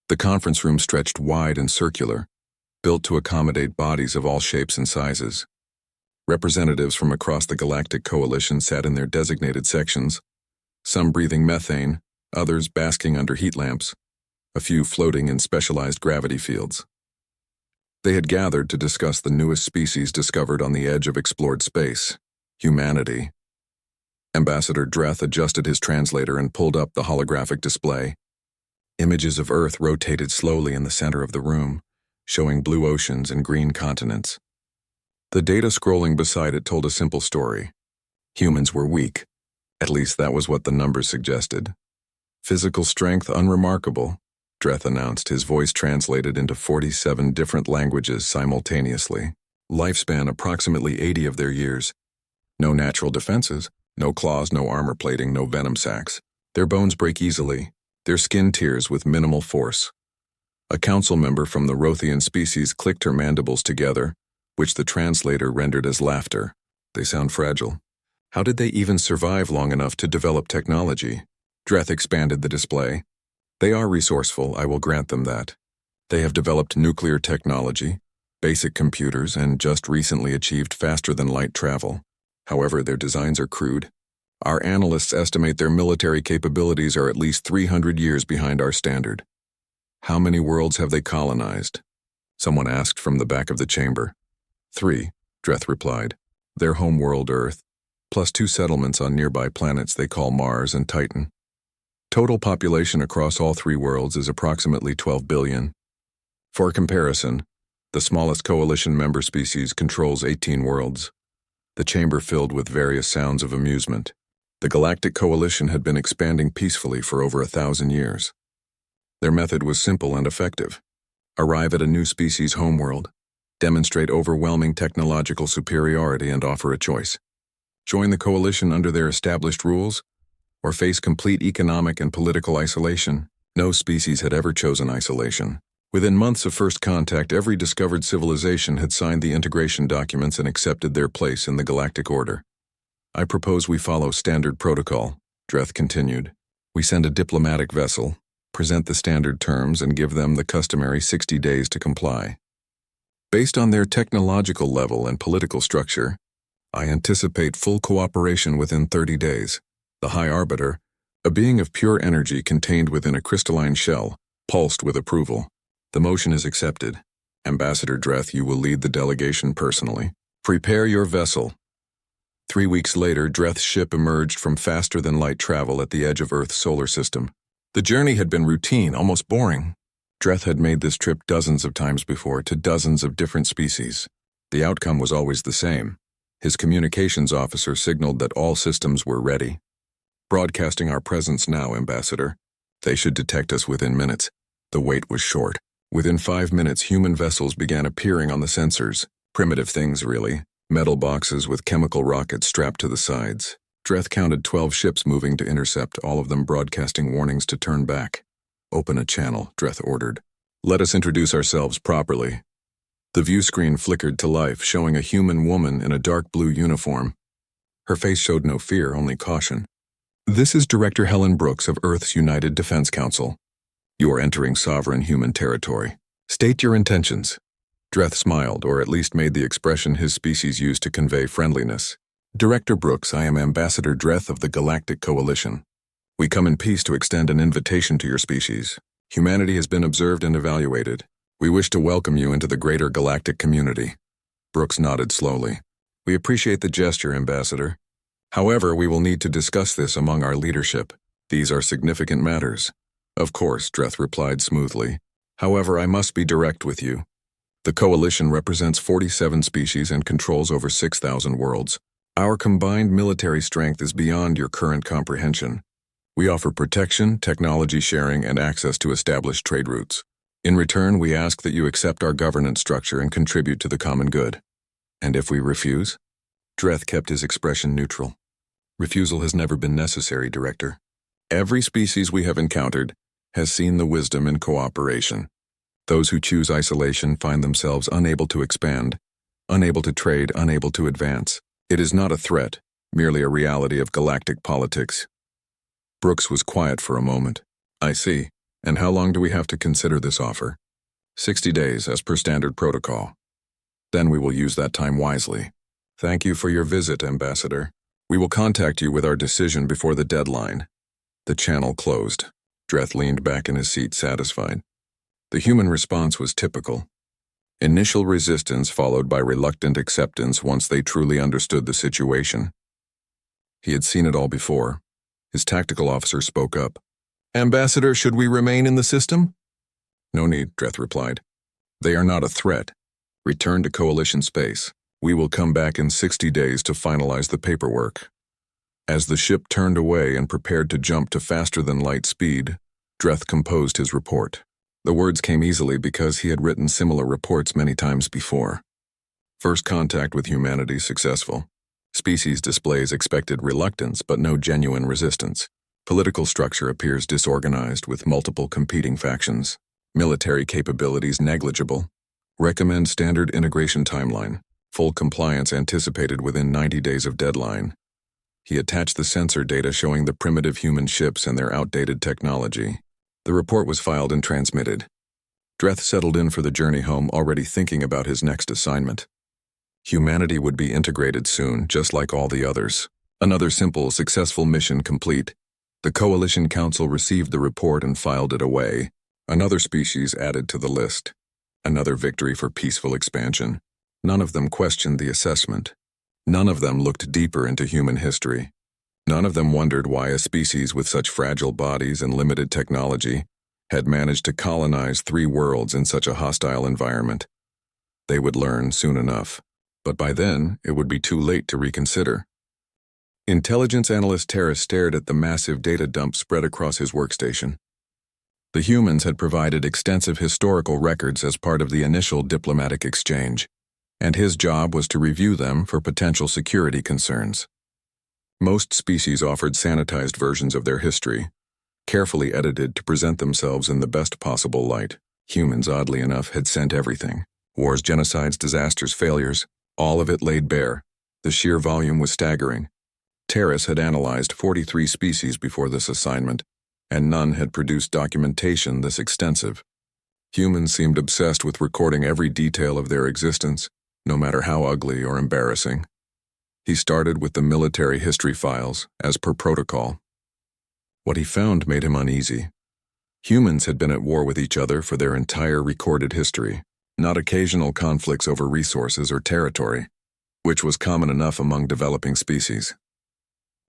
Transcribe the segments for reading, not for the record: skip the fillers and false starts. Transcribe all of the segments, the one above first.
The conference room stretched wide and circular, built to accommodate bodies of all shapes and sizes. Representatives from across the Galactic Coalition sat in their designated sections, some breathing methane, others basking under heat lamps, a few floating in specialized gravity fields. They had gathered to discuss the newest species discovered on the edge of explored space, humanity. Ambassador Dreth adjusted his translator and pulled up the holographic display. Images of Earth rotated slowly in the center of the room, showing blue oceans and green continents. The data scrolling beside it told a simple story. Humans were weak. At least that was what the numbers suggested. Physical strength unremarkable, Dreth announced, his voice translated into 47 different languages simultaneously. Lifespan approximately 80 of their years. No natural defenses, no claws, no armor plating, no venom sacs. Their bones break easily, their skin tears with minimal force. A council member from the Rothian species clicked her mandibles together, which the translator rendered as laughter. They sound fragile. How did they even survive long enough to develop technology? Dreth expanded the display. They are resourceful, I will grant them that. They have developed nuclear technology, basic computers, and just recently achieved faster-than-light travel. However, their designs are crude. Our analysts estimate their military capabilities are at least 300 years behind our standard. How many worlds have they colonized? Someone asked from the back of the chamber. 3, Dreth replied. Their home world Earth, plus 2 settlements on nearby planets they call Mars and Titan. Total population across all 3 worlds is approximately 12 billion. For comparison, the smallest coalition member species controls 18 worlds. The chamber filled with various sounds of amusement. The Galactic Coalition had been expanding peacefully for over 1,000 years. Their method was simple and effective. Arrive at a new species' homeworld, demonstrate overwhelming technological superiority, and offer a choice. Join the coalition under their established rules, or face complete economic and political isolation. No species had ever chosen isolation. Within months of first contact, every discovered civilization had signed the integration documents and accepted their place in the galactic order. I propose we follow standard protocol, Dreth continued. We send a diplomatic vessel, present the standard terms, and give them the customary 60 days to comply. Based on their technological level and political structure, I anticipate full cooperation within 30 days. The High Arbiter, a being of pure energy contained within a crystalline shell, pulsed with approval. The motion is accepted. Ambassador Dreth, you will lead the delegation personally. Prepare your vessel. 3 weeks later, Dreth's ship emerged from faster-than-light travel at the edge of Earth's solar system. The journey had been routine, almost boring. Dreth had made this trip dozens of times before to dozens of different species. The outcome was always the same. His communications officer signaled that all systems were ready. Broadcasting our presence now, Ambassador. They should detect us within minutes. The wait was short. Within 5 minutes, human vessels began appearing on the sensors. Primitive things, really. Metal boxes with chemical rockets strapped to the sides. Dreth counted 12 ships moving to intercept, all of them broadcasting warnings to turn back. Open a channel, Dreth ordered. Let us introduce ourselves properly. The view screen flickered to life, showing a human woman in a dark blue uniform. Her face showed no fear, only caution. This is Director Helen Brooks of Earth's United Defense Council. You are entering sovereign human territory. State your intentions. Dreth smiled, or at least made the expression his species used to convey friendliness. Director Brooks, I am Ambassador Dreth of the Galactic Coalition. We come in peace to extend an invitation to your species. Humanity has been observed and evaluated. We wish to welcome you into the greater galactic community. Brooks nodded slowly. We appreciate the gesture, Ambassador. However, we will need to discuss this among our leadership. These are significant matters. Of course, Dreth replied smoothly. However, I must be direct with you. The Coalition represents 47 species and controls over 6,000 worlds. Our combined military strength is beyond your current comprehension. We offer protection, technology sharing, and access to established trade routes. In return, we ask that you accept our governance structure and contribute to the common good. And if we refuse? Dreth kept his expression neutral. Refusal has never been necessary, Director. Every species we have encountered has seen the wisdom in cooperation. Those who choose isolation find themselves unable to expand, unable to trade, unable to advance. It is not a threat, merely a reality of galactic politics. Brooks was quiet for a moment. I see. And how long do we have to consider this offer? 60 days, as per standard protocol. Then we will use that time wisely. Thank you for your visit, Ambassador. We will contact you with our decision before the deadline. The channel closed. Dreth leaned back in his seat, satisfied. The human response was typical. Initial resistance followed by reluctant acceptance once they truly understood the situation. He had seen it all before. His tactical officer spoke up. Ambassador, should we remain in the system? No need, Dreth replied. They are not a threat. Return to Coalition space. We will come back in 60 days to finalize the paperwork. As the ship turned away and prepared to jump to faster-than-light speed, Dreth composed his report. The words came easily because he had written similar reports many times before. First contact with humanity successful. Species displays expected reluctance but no genuine resistance. Political structure appears disorganized with multiple competing factions. Military capabilities negligible. Recommend standard integration timeline. Full compliance anticipated within 90 days of deadline. He attached the sensor data showing the primitive human ships and their outdated technology. The report was filed and transmitted. Dreth settled in for the journey home, already thinking about his next assignment. Humanity would be integrated soon, just like all the others. Another simple, successful mission complete. The Coalition Council received the report and filed it away. Another species added to the list. Another victory for peaceful expansion. None of them questioned the assessment. None of them looked deeper into human history. None of them wondered why a species with such fragile bodies and limited technology had managed to colonize 3 worlds in such a hostile environment. They would learn soon enough, but by then it would be too late to reconsider. Intelligence analyst Terrace stared at the massive data dump spread across his workstation. The humans had provided extensive historical records as part of the initial diplomatic exchange, and his job was to review them for potential security concerns. Most species offered sanitized versions of their history, carefully edited to present themselves in the best possible light. Humans, oddly enough, had sent everything. Wars, genocides, disasters, failures, all of it laid bare. The sheer volume was staggering. Terrace had analyzed 43 species before this assignment, and none had produced documentation this extensive. Humans seemed obsessed with recording every detail of their existence, no matter how ugly or embarrassing. He started with the military history files, as per protocol. What he found made him uneasy. Humans had been at war with each other for their entire recorded history, not occasional conflicts over resources or territory, which was common enough among developing species.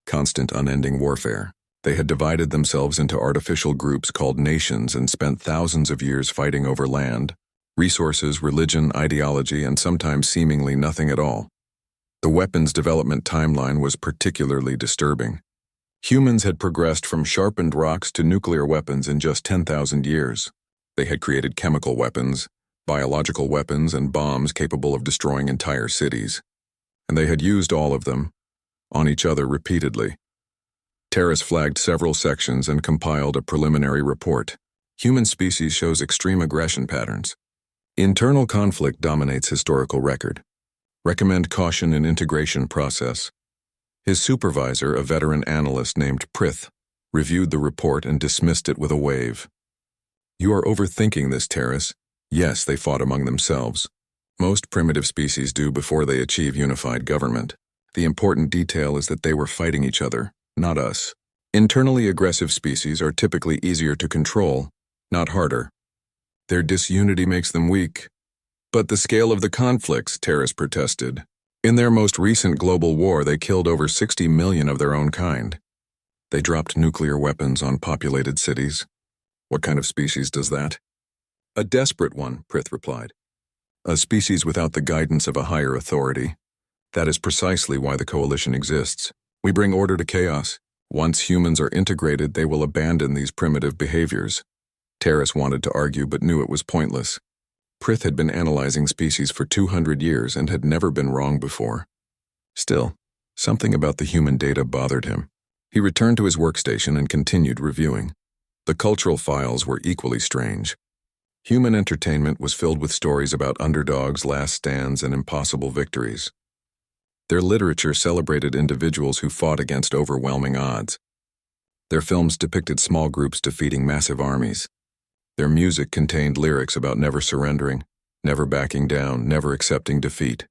Constant, unending warfare. They had divided themselves into artificial groups called nations and spent thousands of years fighting over land, resources, religion, ideology, and sometimes seemingly nothing at all. The weapons development timeline was particularly disturbing. Humans had progressed from sharpened rocks to nuclear weapons in just 10,000 years. They had created chemical weapons, biological weapons, and bombs capable of destroying entire cities. And they had used all of them on each other repeatedly. Terrace flagged several sections and compiled a preliminary report. Human species shows extreme aggression patterns. Internal conflict dominates historical record. Recommend caution in integration process. His supervisor, a veteran analyst named Prith, reviewed the report and dismissed it with a wave. You are overthinking this, Terrace. Yes, they fought among themselves. Most primitive species do before they achieve unified government. The important detail is that they were fighting each other, not us. Internally aggressive species are typically easier to control, not harder. Their disunity makes them weak. But the scale of the conflicts, Terrace protested. In their most recent global war, they killed over 60 million of their own kind. They dropped nuclear weapons on populated cities. What kind of species does that? A desperate one, Prith replied. A species without the guidance of a higher authority. That is precisely why the Coalition exists. We bring order to chaos. Once humans are integrated, they will abandon these primitive behaviors. Terrace wanted to argue but knew it was pointless. Prith had been analyzing species for 200 years and had never been wrong before. Still, something about the human data bothered him. He returned to his workstation and continued reviewing. The cultural files were equally strange. Human entertainment was filled with stories about underdogs, last stands, and impossible victories. Their literature celebrated individuals who fought against overwhelming odds. Their films depicted small groups defeating massive armies. Their music contained lyrics about never surrendering, never backing down, never accepting defeat.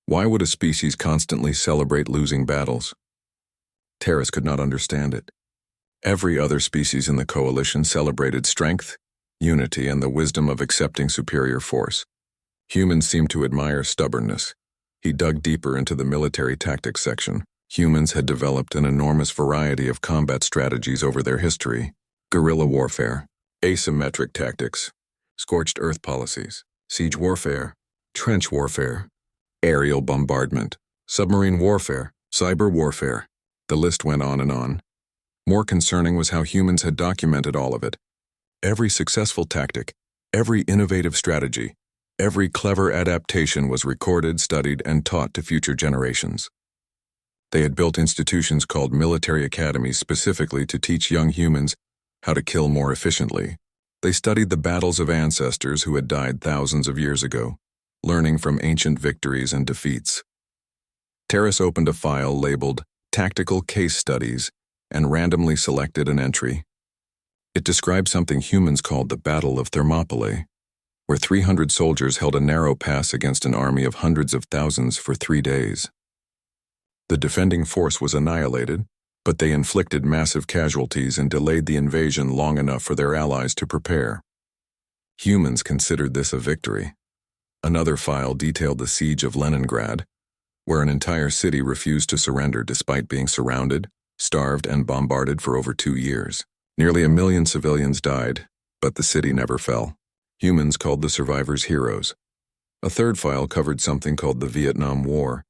Why would a species constantly celebrate losing battles? Terrace could not understand it. Every other species in the coalition celebrated strength, unity, and the wisdom of accepting superior force. Humans seemed to admire stubbornness. He dug deeper into the military tactics section. Humans had developed an enormous variety of combat strategies over their history: guerrilla warfare, asymmetric tactics, scorched earth policies, siege warfare, trench warfare, aerial bombardment, submarine warfare, cyber warfare. The list went on and on. More concerning was how humans had documented all of it. Every successful tactic, every innovative strategy, every clever adaptation was recorded, studied, and taught to future generations. They had built institutions called military academies specifically to teach young humans how to kill more efficiently. They studied the battles of ancestors who had died thousands of years ago, learning from ancient victories and defeats. Terrace opened a file labeled Tactical Case Studies and randomly selected an entry. It described something humans called the Battle of Thermopylae, where 300 soldiers held a narrow pass against an army of hundreds of thousands for 3 days. The defending force was annihilated, but they inflicted massive casualties and delayed the invasion long enough for their allies to prepare. Humans considered this a victory. Another file detailed the siege of Leningrad, where an entire city refused to surrender despite being surrounded, starved, and bombarded for over 2 years. Nearly 1 million civilians died, but the city never fell. Humans called the survivors heroes. A third file covered something called the Vietnam War,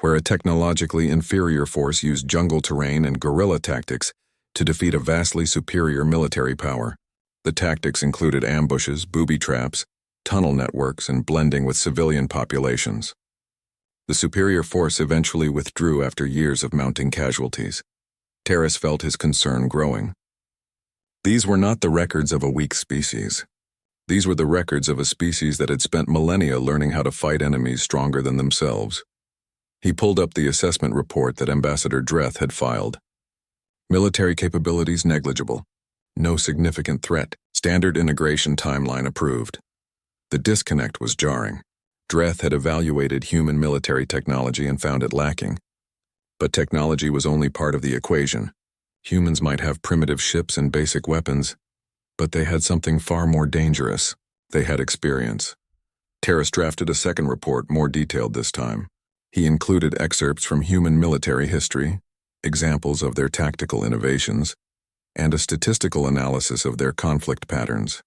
where a technologically inferior force used jungle terrain and guerrilla tactics to defeat a vastly superior military power. The tactics included ambushes, booby traps, tunnel networks, and blending with civilian populations. The superior force eventually withdrew after years of mounting casualties. Terrace felt his concern growing. These were not the records of a weak species. These were the records of a species that had spent millennia learning how to fight enemies stronger than themselves. He pulled up the assessment report that Ambassador Dreth had filed. Military capabilities negligible. No significant threat. Standard integration timeline approved. The disconnect was jarring. Dreth had evaluated human military technology and found it lacking. But technology was only part of the equation. Humans might have primitive ships and basic weapons, but they had something far more dangerous. They had experience. Terrace drafted a second report, more detailed this time. He included excerpts from human military history, examples of their tactical innovations, and a statistical analysis of their conflict patterns.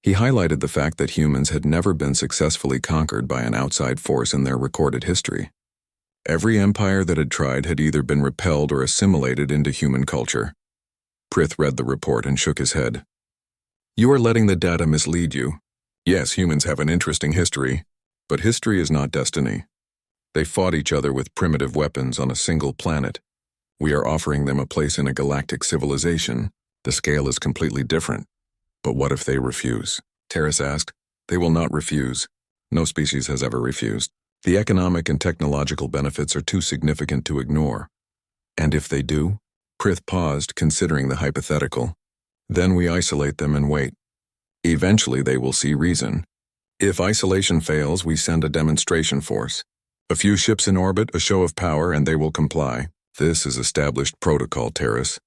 He highlighted the fact that humans had never been successfully conquered by an outside force in their recorded history. Every empire that had tried had either been repelled or assimilated into human culture. Prith read the report and shook his head. "You are letting the data mislead you. Yes, humans have an interesting history, but history is not destiny. They fought each other with primitive weapons on a single planet. We are offering them a place in a galactic civilization. The scale is completely different. But what if they refuse?" Terrace asked. "They will not refuse. No species has ever refused. The economic and technological benefits are too significant to ignore. And if they do?" Prith paused, considering the hypothetical. "Then we isolate them and wait. Eventually they will see reason. If isolation fails, we send a demonstration force. A few ships in orbit, a show of power, and they will comply. This is established protocol, Terrace.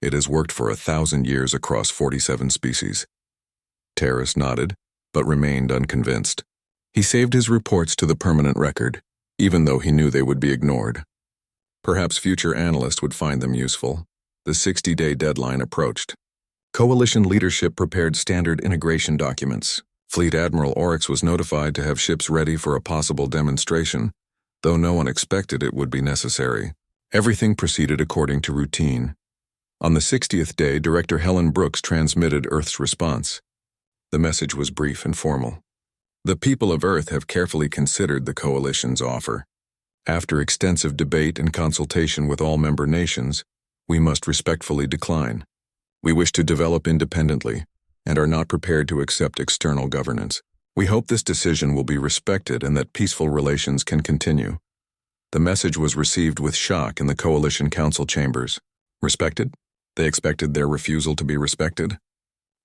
It has worked for 1,000 years across 47 species." Terrace nodded, but remained unconvinced. He saved his reports to the permanent record, even though he knew they would be ignored. Perhaps future analysts would find them useful. The 60-day deadline approached. Coalition leadership prepared standard integration documents. Fleet Admiral Oryx was notified to have ships ready for a possible demonstration, though no one expected it would be necessary. Everything proceeded according to routine. On the 60th day, Director Helen Brooks transmitted Earth's response. The message was brief and formal. "The people of Earth have carefully considered the Coalition's offer. After extensive debate and consultation with all member nations, we must respectfully decline. We wish to develop independently and are not prepared to accept external governance. We hope this decision will be respected and that peaceful relations can continue." The message was received with shock in the Coalition Council chambers. Respected? They expected their refusal to be respected.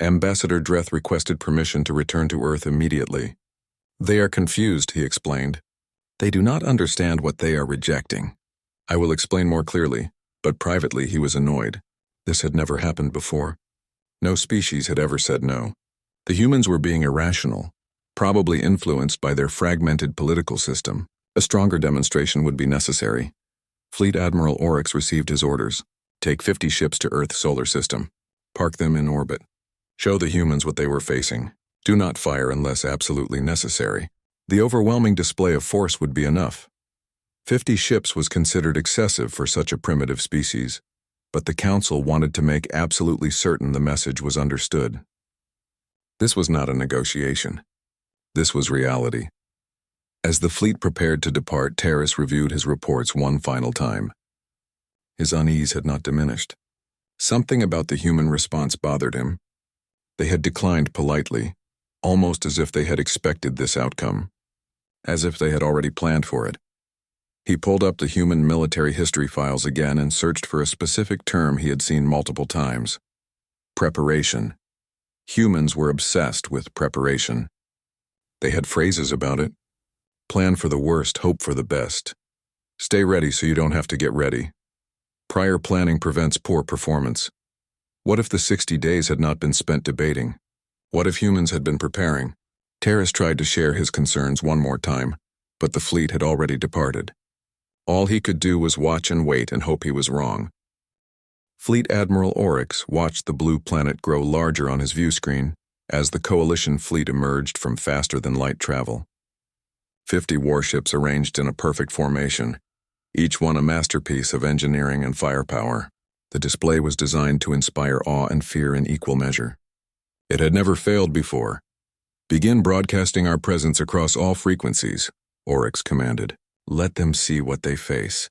Ambassador Dreth requested permission to return to Earth immediately. They are confused, he explained. They do not understand what they are rejecting. I will explain more clearly, but privately he was annoyed. This had never happened before. No species had ever said no. The humans were being irrational, probably influenced by their fragmented political system. A stronger demonstration would be necessary. Fleet Admiral Oryx received his orders. Take 50 ships to Earth's solar system. Park them in orbit. Show the humans what they were facing. Do not fire unless absolutely necessary. The overwhelming display of force would be enough. 50 ships was considered excessive for such a primitive species, but the Council wanted to make absolutely certain the message was understood. This was not a negotiation. This was reality. As the fleet prepared to depart, Terrace reviewed his reports one final time. His unease had not diminished. Something about the human response bothered him. They had declined politely, almost as if they had expected this outcome, as if they had already planned for it. He pulled up the human military history files again and searched for a specific term he had seen multiple times. Preparation. Humans were obsessed with preparation. They had phrases about it. Plan for the worst, hope for the best. Stay ready so you don't have to get ready. Prior planning prevents poor performance. What if the 60 days had not been spent debating? What if humans had been preparing? Terrace tried to share his concerns one more time, but the fleet had already departed. All he could do was watch and wait and hope he was wrong. Fleet Admiral Oryx watched the blue planet grow larger on his view screen as the Coalition fleet emerged from faster-than-light travel. 50 warships arranged in a perfect formation, each one a masterpiece of engineering and firepower. The display was designed to inspire awe and fear in equal measure. It had never failed before. Begin broadcasting our presence across all frequencies, Oryx commanded. Let them see what they face.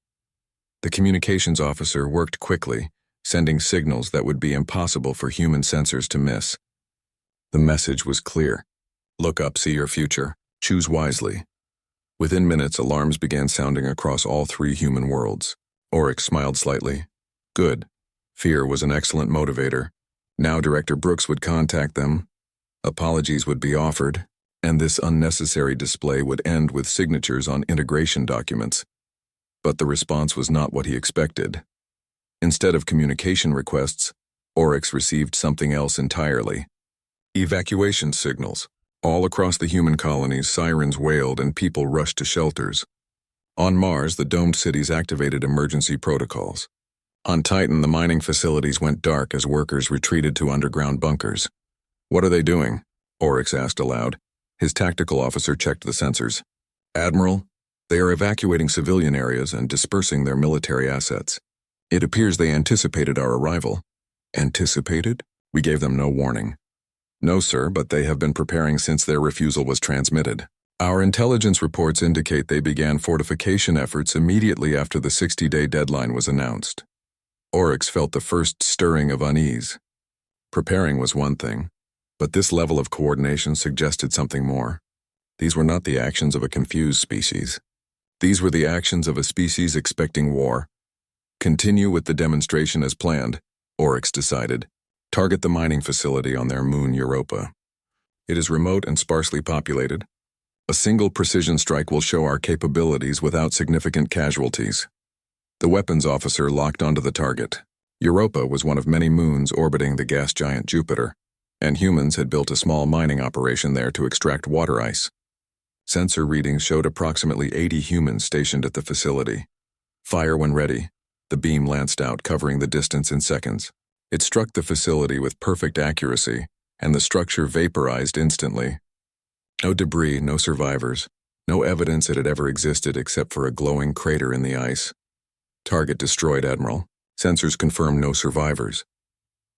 The communications officer worked quickly, sending signals that would be impossible for human sensors to miss. The message was clear. Look up, see your future. Choose wisely. Within minutes, alarms began sounding across all 3 human worlds. Oryx smiled slightly. Good. Fear was an excellent motivator. Now Director Brooks would contact them. Apologies would be offered, and this unnecessary display would end with signatures on integration documents. But the response was not what he expected. Instead of communication requests, Oryx received something else entirely. Evacuation signals. All across the human colonies, sirens wailed and people rushed to shelters. On Mars, the domed cities activated emergency protocols. On Titan, the mining facilities went dark as workers retreated to underground bunkers. What are they doing? Oryx asked aloud. His tactical officer checked the sensors. Admiral, they are evacuating civilian areas and dispersing their military assets. It appears they anticipated our arrival. Anticipated? We gave them no warning. No, sir, but they have been preparing since their refusal was transmitted. Our intelligence reports indicate they began fortification efforts immediately after the 60-day deadline was announced. Oryx felt the first stirring of unease. Preparing was one thing, but this level of coordination suggested something more. These were not the actions of a confused species. These were the actions of a species expecting war. Continue with the demonstration as planned, Oryx decided. Target the mining facility on their moon Europa. It is remote and sparsely populated. A single precision strike will show our capabilities without significant casualties. The weapons officer locked onto the target. Europa was one of many moons orbiting the gas giant Jupiter, and humans had built a small mining operation there to extract water ice. Sensor readings showed approximately 80 humans stationed at the facility. Fire when ready. The beam lanced out, covering the distance in seconds. It struck the facility with perfect accuracy, and the structure vaporized instantly. No debris, no survivors, no evidence it had ever existed except for a glowing crater in the ice. Target destroyed, Admiral. Sensors confirm no survivors.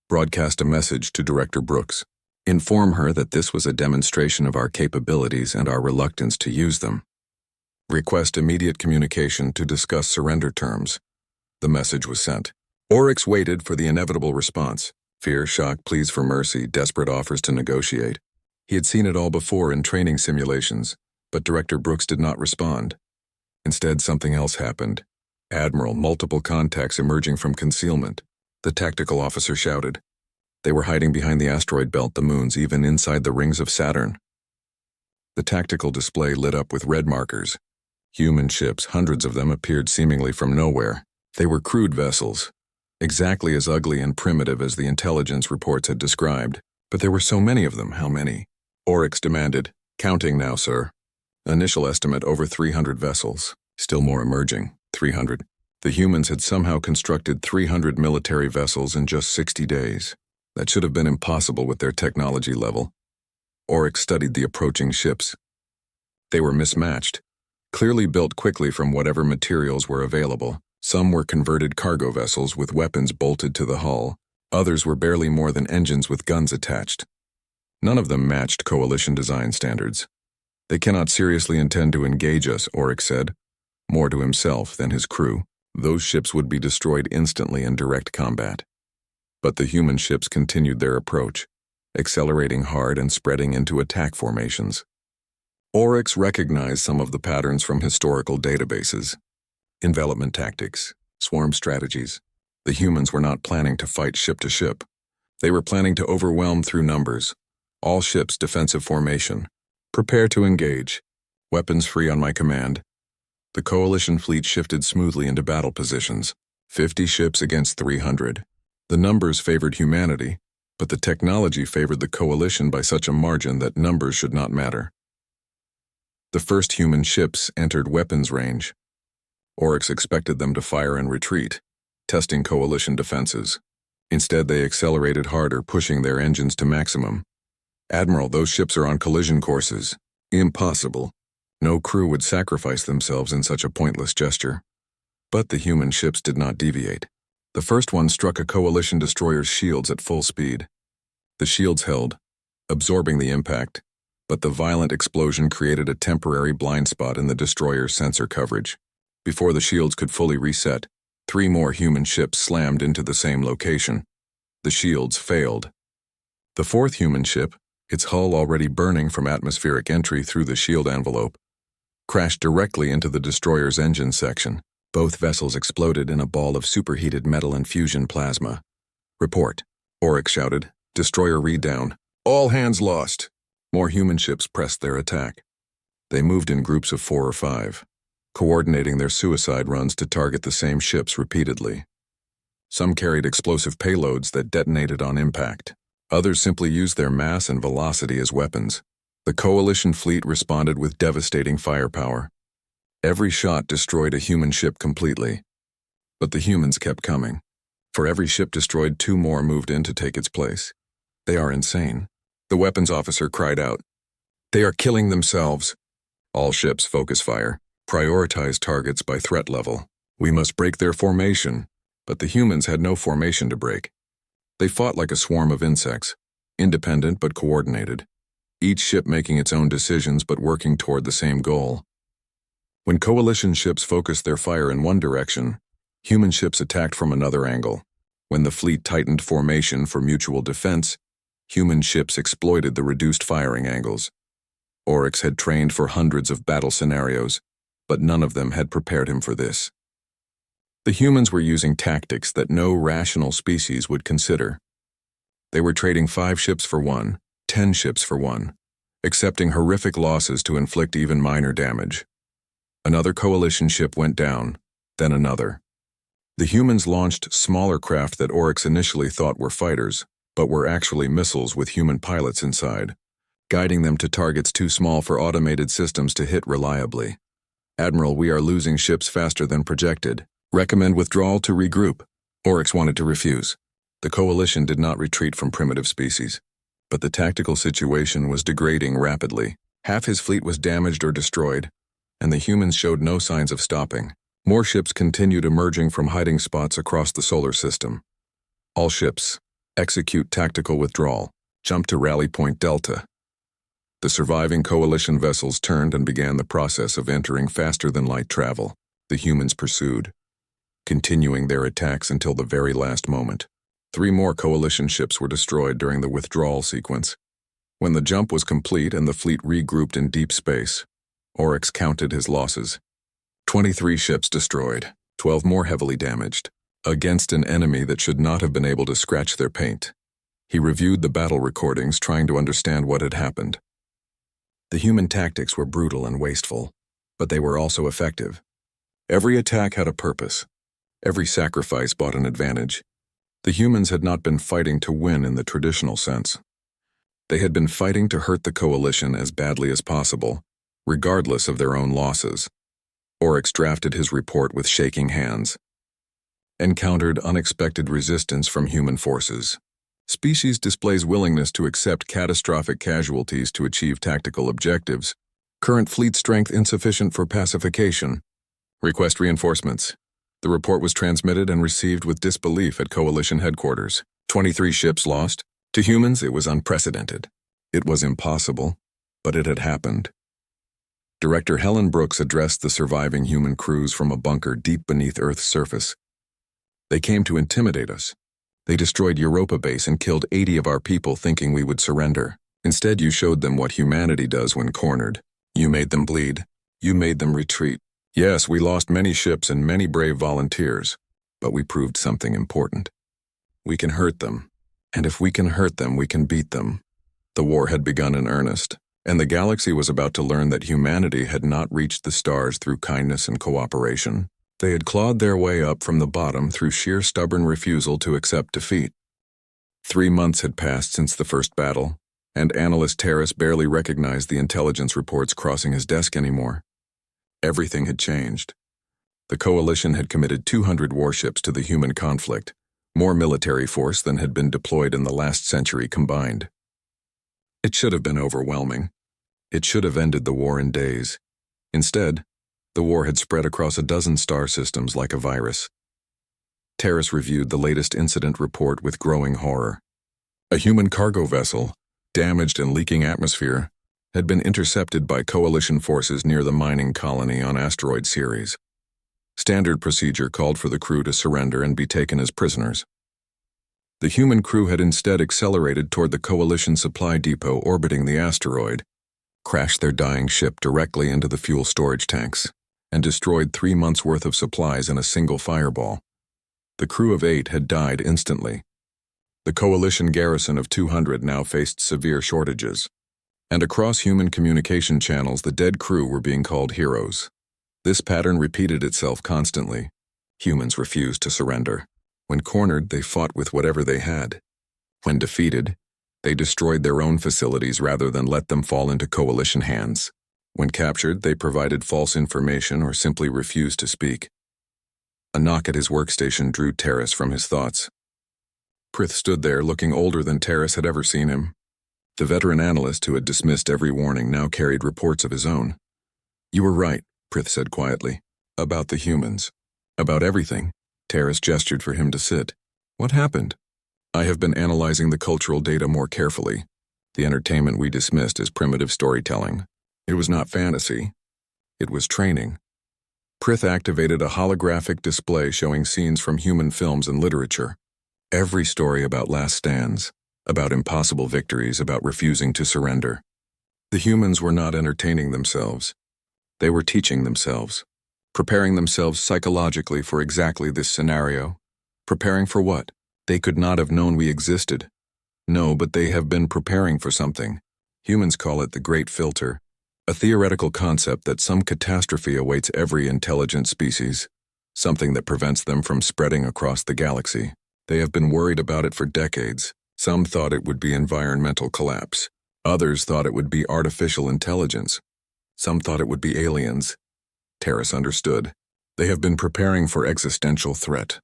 Broadcast a message to Director Brooks. Inform her that this was a demonstration of our capabilities and our reluctance to use them. Request immediate communication to discuss surrender terms. The message was sent. Oryx waited for the inevitable response. Fear, shock, pleas for mercy, desperate offers to negotiate. He had seen it all before in training simulations, but Director Brooks did not respond. Instead, something else happened. Admiral, multiple contacts emerging from concealment. The tactical officer shouted. They were hiding behind the asteroid belt, the moons, even inside the rings of Saturn. The tactical display lit up with red markers. Human ships, hundreds of them, appeared seemingly from nowhere. They were crude vessels, exactly as ugly and primitive as the intelligence reports had described. But there were so many of them. How many? Oryx demanded. Counting now, sir. Initial estimate over 300 vessels. Still more emerging. 300. The humans had somehow constructed 300 military vessels in just 60 days. That should have been impossible with their technology level. Oryx studied the approaching ships. They were mismatched, clearly built quickly from whatever materials were available. Some were converted cargo vessels with weapons bolted to the hull. Others were barely more than engines with guns attached. None of them matched Coalition design standards. They cannot seriously intend to engage us, Oryx said, more to himself than his crew. Those ships would be destroyed instantly in direct combat. But the human ships continued their approach, accelerating hard and spreading into attack formations. Oryx recognized some of the patterns from historical databases. Envelopment tactics, swarm strategies. The humans were not planning to fight ship to ship. They were planning to overwhelm through numbers. All ships defensive formation. Prepare to engage. Weapons free on my command. The Coalition fleet shifted smoothly into battle positions. 50 ships against 300. The numbers favored humanity, but the technology favored the Coalition by such a margin that numbers should not matter. The first human ships entered weapons range. Oryx expected them to fire and retreat, testing Coalition defenses. Instead, they accelerated harder, pushing their engines to maximum. Admiral, those ships are on collision courses. Impossible. No crew would sacrifice themselves in such a pointless gesture. But the human ships did not deviate. The first one struck a Coalition destroyer's shields at full speed. The shields held, absorbing the impact, but the violent explosion created a temporary blind spot in the destroyer's sensor coverage. Before the shields could fully reset, 3 more human ships slammed into the same location. The shields failed. The fourth human ship, its hull already burning from atmospheric entry through the shield envelope, crashed directly into the destroyer's engine section. Both vessels exploded in a ball of superheated metal and fusion plasma. Report, Oryx shouted. Destroyer read-down. All hands lost. More human ships pressed their attack. They moved in groups of 4 or 5, coordinating their suicide runs to target the same ships repeatedly. Some carried explosive payloads that detonated on impact. Others simply used their mass and velocity as weapons. The Coalition fleet responded with devastating firepower. Every shot destroyed a human ship completely. But the humans kept coming. For every ship destroyed, 2 more moved in to take its place. They are insane. The weapons officer cried out. They are killing themselves. All ships focus fire. Prioritize targets by threat level. We must break their formation. But the humans had no formation to break. They fought like a swarm of insects, independent but coordinated. Each ship making its own decisions but working toward the same goal. When Coalition ships focused their fire in one direction, human ships attacked from another angle. When the fleet tightened formation for mutual defense, human ships exploited the reduced firing angles. Oryx had trained for hundreds of battle scenarios, but none of them had prepared him for this. The humans were using tactics that no rational species would consider. They were trading 5 ships for 1, 10 ships for 1, accepting horrific losses to inflict even minor damage. Another Coalition ship went down, then another. The humans launched smaller craft that Oryx initially thought were fighters, but were actually missiles with human pilots inside, guiding them to targets too small for automated systems to hit reliably. Admiral, we are losing ships faster than projected. Recommend withdrawal to regroup. Oryx wanted to refuse. The Coalition did not retreat from primitive species, but the tactical situation was degrading rapidly. Half his fleet was damaged or destroyed, and the humans showed no signs of stopping. More ships continued emerging from hiding spots across the solar system. All ships, execute tactical withdrawal. Jump to Rally Point Delta. The surviving Coalition vessels turned and began the process of entering faster than light travel. The humans pursued, continuing their attacks until the very last moment. 3 more Coalition ships were destroyed during the withdrawal sequence. When the jump was complete and the fleet regrouped in deep space, Oryx counted his losses. 23 ships destroyed, 12 more heavily damaged, against an enemy that should not have been able to scratch their paint. He reviewed the battle recordings, trying to understand what had happened. The human tactics were brutal and wasteful, but they were also effective. Every attack had a purpose. Every sacrifice bought an advantage. The humans had not been fighting to win in the traditional sense. They had been fighting to hurt the coalition as badly as possible, regardless of their own losses. Oryx drafted his report with shaking hands. Encountered unexpected resistance from human forces. Species displays willingness to accept catastrophic casualties to achieve tactical objectives. Current fleet strength insufficient for pacification. Request reinforcements. The report was transmitted and received with disbelief at Coalition headquarters. 23 ships lost. To humans, it was unprecedented. It was impossible, but it had happened. Director Helen Brooks addressed the surviving human crews from a bunker deep beneath Earth's surface. They came to intimidate us. They destroyed Europa Base and killed 80 of our people thinking we would surrender. Instead, you showed them what humanity does when cornered. You made them bleed. You made them retreat. Yes, we lost many ships and many brave volunteers, but we proved something important. We can hurt them, and if we can hurt them, we can beat them. The war had begun in earnest, and the galaxy was about to learn that humanity had not reached the stars through kindness and cooperation. They had clawed their way up from the bottom through sheer stubborn refusal to accept defeat. 3 months had passed since the first battle, and analyst Terrace barely recognized the intelligence reports crossing his desk anymore. Everything had changed. The Coalition had committed 200 warships to the human conflict, more military force than had been deployed in the last century combined. It should have been overwhelming. It should have ended the war in days. Instead, the war had spread across a dozen star systems like a virus. Terrace reviewed the latest incident report with growing horror. A human cargo vessel, damaged and leaking atmosphere, had been intercepted by Coalition forces near the mining colony on asteroid Ceres. Standard procedure called for the crew to surrender and be taken as prisoners. The human crew had instead accelerated toward the Coalition supply depot orbiting the asteroid, crashed their dying ship directly into the fuel storage tanks, and destroyed 3 months' worth of supplies in a single fireball. The crew of 8 had died instantly. The Coalition garrison of 200 now faced severe shortages, and across human communication channels the dead crew were being called heroes. This pattern repeated itself constantly. Humans refused to surrender. When cornered, they fought with whatever they had. When defeated, they destroyed their own facilities rather than let them fall into Coalition hands. When captured, they provided false information or simply refused to speak. A knock at his workstation drew Terrace from his thoughts. Prith stood there, looking older than Terrace had ever seen him. The veteran analyst who had dismissed every warning now carried reports of his own. "You were right," Prith said quietly. "About the humans. About everything." Terrace gestured for him to sit. "What happened?" "I have been analyzing the cultural data more carefully. The entertainment we dismissed as primitive storytelling. It was not fantasy. It was training." Prith activated a holographic display showing scenes from human films and literature. Every story about last stands, about impossible victories, about refusing to surrender. The humans were not entertaining themselves. They were teaching themselves, preparing themselves psychologically for exactly this scenario. Preparing for what? They could not have known we existed. No, but they have been preparing for something. Humans call it the Great Filter, a theoretical concept that some catastrophe awaits every intelligent species, something that prevents them from spreading across the galaxy. They have been worried about it for decades. Some thought it would be environmental collapse. Others thought it would be artificial intelligence. Some thought it would be aliens. Terrace understood. They have been preparing for existential threat.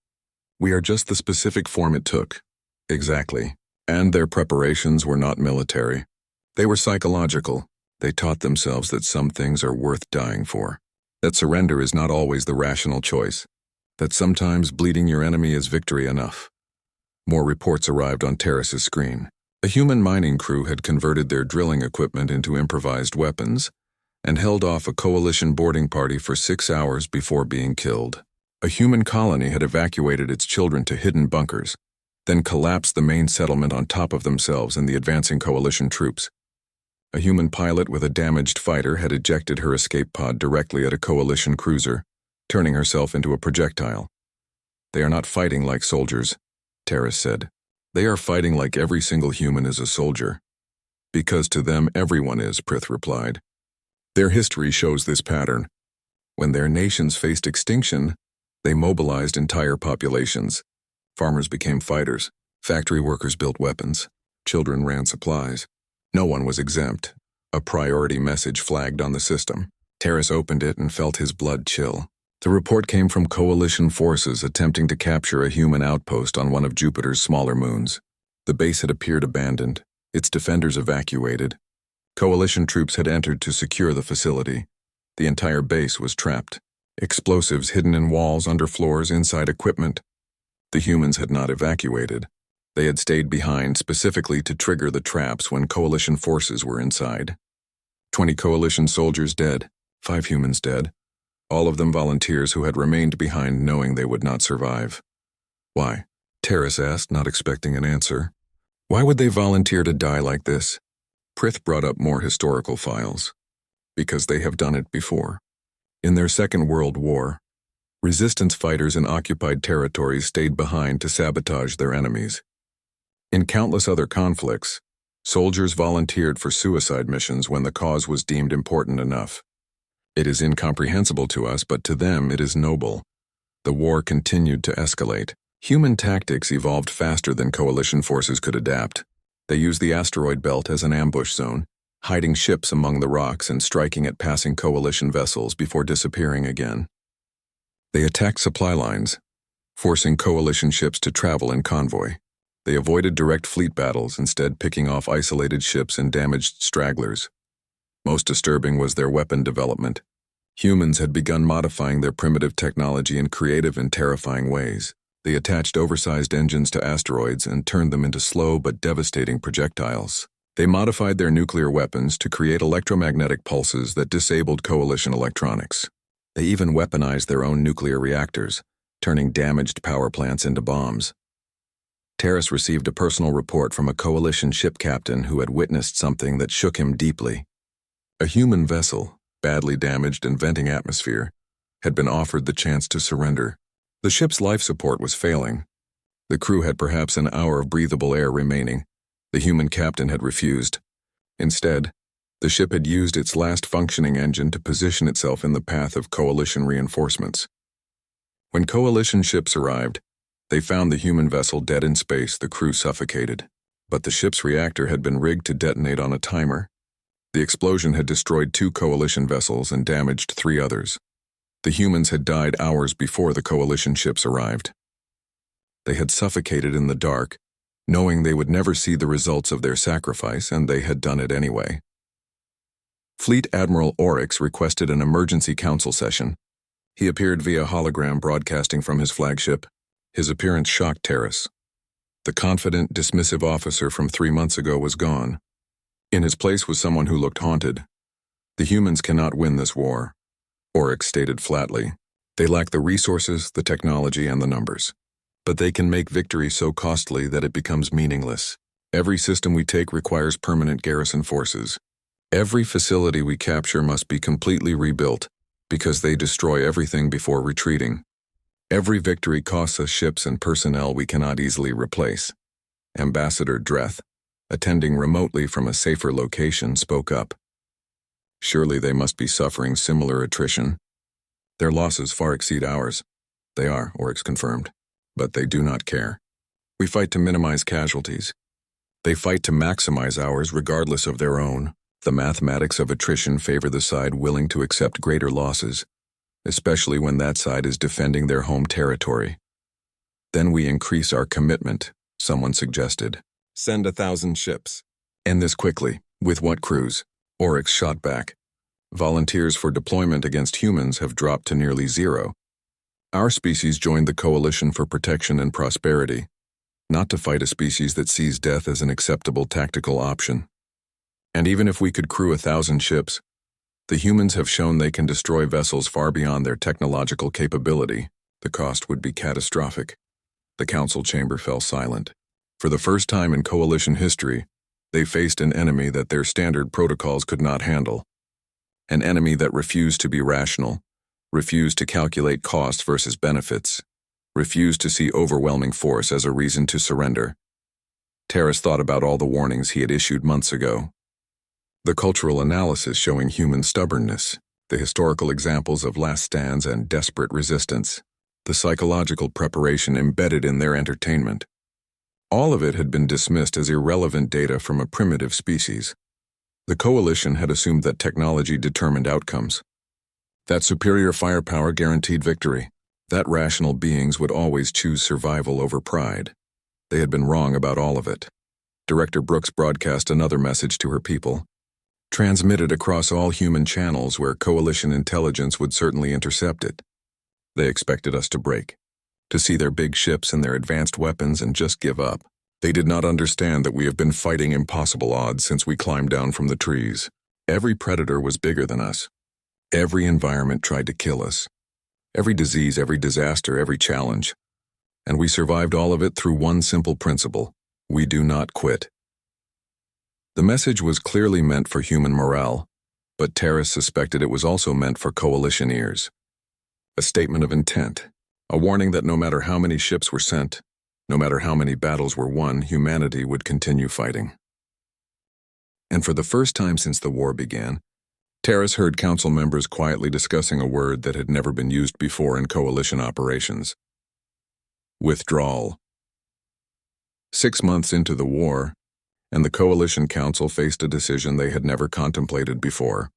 We are just the specific form it took. Exactly. And their preparations were not military. They were psychological. They taught themselves that some things are worth dying for. That surrender is not always the rational choice. That sometimes bleeding your enemy is victory enough. More reports arrived on Terrace's screen. A human mining crew had converted their drilling equipment into improvised weapons and held off a Coalition boarding party for 6 hours before being killed. A human colony had evacuated its children to hidden bunkers, then collapsed the main settlement on top of themselves and the advancing Coalition troops. A human pilot with a damaged fighter had ejected her escape pod directly at a Coalition cruiser, turning herself into a projectile. "They are not fighting like soldiers," Terrace said. They are fighting like every single human is a soldier. Because to them everyone is, Prith replied. Their history shows this pattern. When their nations faced extinction, they mobilized entire populations. Farmers became fighters. Factory workers built weapons. Children ran supplies. No one was exempt. A priority message flagged on the system. Terrace opened it and felt his blood chill. The report came from coalition forces attempting to capture a human outpost on one of Jupiter's smaller moons. The base had appeared abandoned, its defenders evacuated. Coalition troops had entered to secure the facility. The entire base was trapped. Explosives hidden in walls, under floors, inside equipment. The humans had not evacuated. They had stayed behind specifically to trigger the traps when coalition forces were inside. 20 coalition soldiers dead, 5 humans dead. All of them volunteers who had remained behind knowing they would not survive. Why? Terrace asked, not expecting an answer. Why would they volunteer to die like this? Prith brought up more historical files. Because they have done it before. In their Second World War, resistance fighters in occupied territories stayed behind to sabotage their enemies. In countless other conflicts, soldiers volunteered for suicide missions when the cause was deemed important enough. It is incomprehensible to us, but to them it is noble. The war continued to escalate. Human tactics evolved faster than coalition forces could adapt. They used the asteroid belt as an ambush zone, hiding ships among the rocks and striking at passing coalition vessels before disappearing again. They attacked supply lines, forcing coalition ships to travel in convoy. They avoided direct fleet battles, instead picking off isolated ships and damaged stragglers. Most disturbing was their weapon development. Humans had begun modifying their primitive technology in creative and terrifying ways. They attached oversized engines to asteroids and turned them into slow but devastating projectiles. They modified their nuclear weapons to create electromagnetic pulses that disabled coalition electronics. They even weaponized their own nuclear reactors, turning damaged power plants into bombs. Terrace received a personal report from a coalition ship captain who had witnessed something that shook him deeply. A human vessel, badly damaged and venting atmosphere, had been offered the chance to surrender. The ship's life support was failing. The crew had perhaps an hour of breathable air remaining. The human captain had refused. Instead, the ship had used its last functioning engine to position itself in the path of coalition reinforcements. When coalition ships arrived, they found the human vessel dead in space, the crew suffocated. But the ship's reactor had been rigged to detonate on a timer. The explosion had destroyed 2 coalition vessels and damaged 3 others. The humans had died hours before the coalition ships arrived. They had suffocated in the dark, knowing they would never see the results of their sacrifice, and they had done it anyway. Fleet Admiral Oryx requested an emergency council session. He appeared via hologram broadcasting from his flagship. His appearance shocked Terrace. The confident, dismissive officer from 3 months ago was gone. In his place was someone who looked haunted. The humans cannot win this war, Oryx stated flatly. They lack the resources, the technology, and the numbers. But they can make victory so costly that it becomes meaningless. Every system we take requires permanent garrison forces. Every facility we capture must be completely rebuilt, because they destroy everything before retreating. Every victory costs us ships and personnel we cannot easily replace. Ambassador Dreth, attending remotely from a safer location, spoke up. Surely they must be suffering similar attrition. Their losses far exceed ours. They are, Oryx confirmed. But they do not care. We fight to minimize casualties. They fight to maximize ours regardless of their own. The mathematics of attrition favor the side willing to accept greater losses, especially when that side is defending their home territory. Then we increase our commitment, someone suggested. Send 1,000 ships. End this quickly. With what crews? Oryx shot back. Volunteers for deployment against humans have dropped to nearly 0. Our species joined the Coalition for Protection and Prosperity, not to fight a species that sees death as an acceptable tactical option. And even if we could crew 1,000 ships, the humans have shown they can destroy vessels far beyond their technological capability. The cost would be catastrophic. The council chamber fell silent. For the first time in Coalition history, they faced an enemy that their standard protocols could not handle. An enemy that refused to be rational, refused to calculate costs versus benefits, refused to see overwhelming force as a reason to surrender. Terrace thought about all the warnings he had issued months ago. The cultural analysis showing human stubbornness, the historical examples of last stands and desperate resistance, the psychological preparation embedded in their entertainment. All of it had been dismissed as irrelevant data from a primitive species. The coalition had assumed that technology determined outcomes, that superior firepower guaranteed victory, that rational beings would always choose survival over pride. They had been wrong about all of it. Director Brooks broadcast another message to her people, transmitted across all human channels where coalition intelligence would certainly intercept it. They expected us to break, to see their big ships and their advanced weapons and just give up. They did not understand that we have been fighting impossible odds since we climbed down from the trees. Every predator was bigger than us. Every environment tried to kill us. Every disease, every disaster, every challenge. And we survived all of it through one simple principle: we do not quit. The message was clearly meant for human morale, but Terrace suspected it was also meant for coalition ears. A statement of intent, a warning that no matter how many ships were sent, no matter how many battles were won, humanity would continue fighting. And for the first time since the war began, Terrace heard council members quietly discussing a word that had never been used before in coalition operations: withdrawal. 6 months into the war, and the Coalition Council faced a decision they had never contemplated before.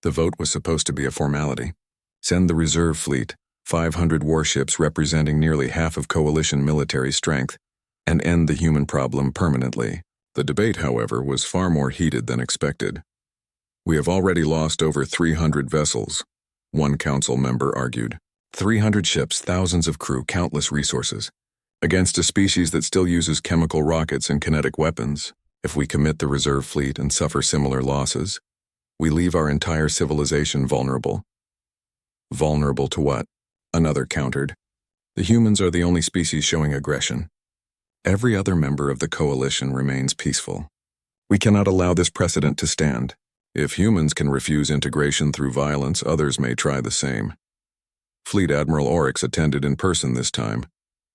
The vote was supposed to be a formality. Send the reserve fleet, 500 warships representing nearly half of Coalition military strength, and end the human problem permanently. The debate, however, was far more heated than expected. We have already lost over 300 vessels, one council member argued. 300 ships, thousands of crew, countless resources. Against a species that still uses chemical rockets and kinetic weapons, if we commit the reserve fleet and suffer similar losses, we leave our entire civilization vulnerable. Vulnerable to what? Another countered. The humans are the only species showing aggression. Every other member of the coalition remains peaceful. We cannot allow this precedent to stand. If humans can refuse integration through violence, others may try the same. Fleet Admiral Oryx attended in person this time,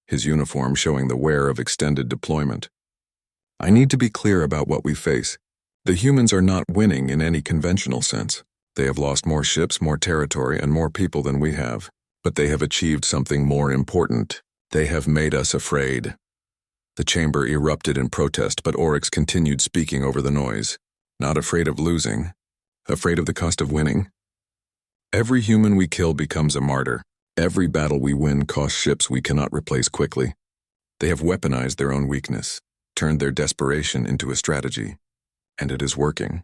his uniform showing the wear of extended deployment. I need to be clear about what we face. The humans are not winning in any conventional sense. They have lost more ships, more territory, and more people than we have. But they have achieved something more important. They have made us afraid. The chamber erupted in protest, but Oryx continued speaking over the noise. Not afraid of losing, afraid of the cost of winning. Every human we kill becomes a martyr. Every battle we win costs ships we cannot replace quickly. They have weaponized their own weakness, turned their desperation into a strategy. And it is working.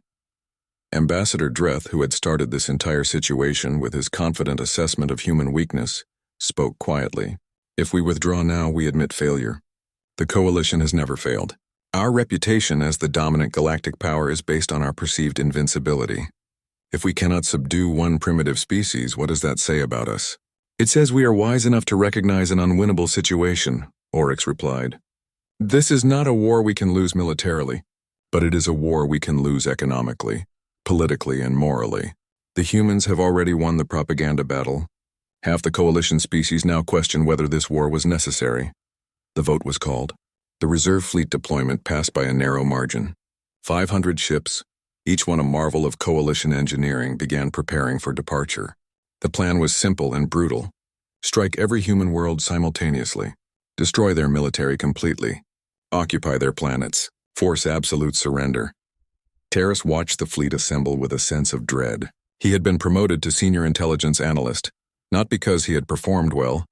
Ambassador Dreth, who had started this entire situation with his confident assessment of human weakness, spoke quietly. If we withdraw now, we admit failure. The coalition has never failed. Our reputation as the dominant galactic power is based on our perceived invincibility. If we cannot subdue one primitive species, what does that say about us? It says we are wise enough to recognize an unwinnable situation, Oryx replied. This is not a war we can lose militarily, but it is a war we can lose economically, politically, and morally. The humans have already won the propaganda battle. Half the coalition species now question whether this war was necessary. The vote was called. The reserve fleet deployment passed by a narrow margin. 500 ships, each one a marvel of coalition engineering, began preparing for departure. The plan was simple and brutal. Strike every human world simultaneously. Destroy their military completely. Occupy their planets. Force absolute surrender. Terrace watched the fleet assemble with a sense of dread. He had been promoted to senior intelligence analyst, not because he had performed well,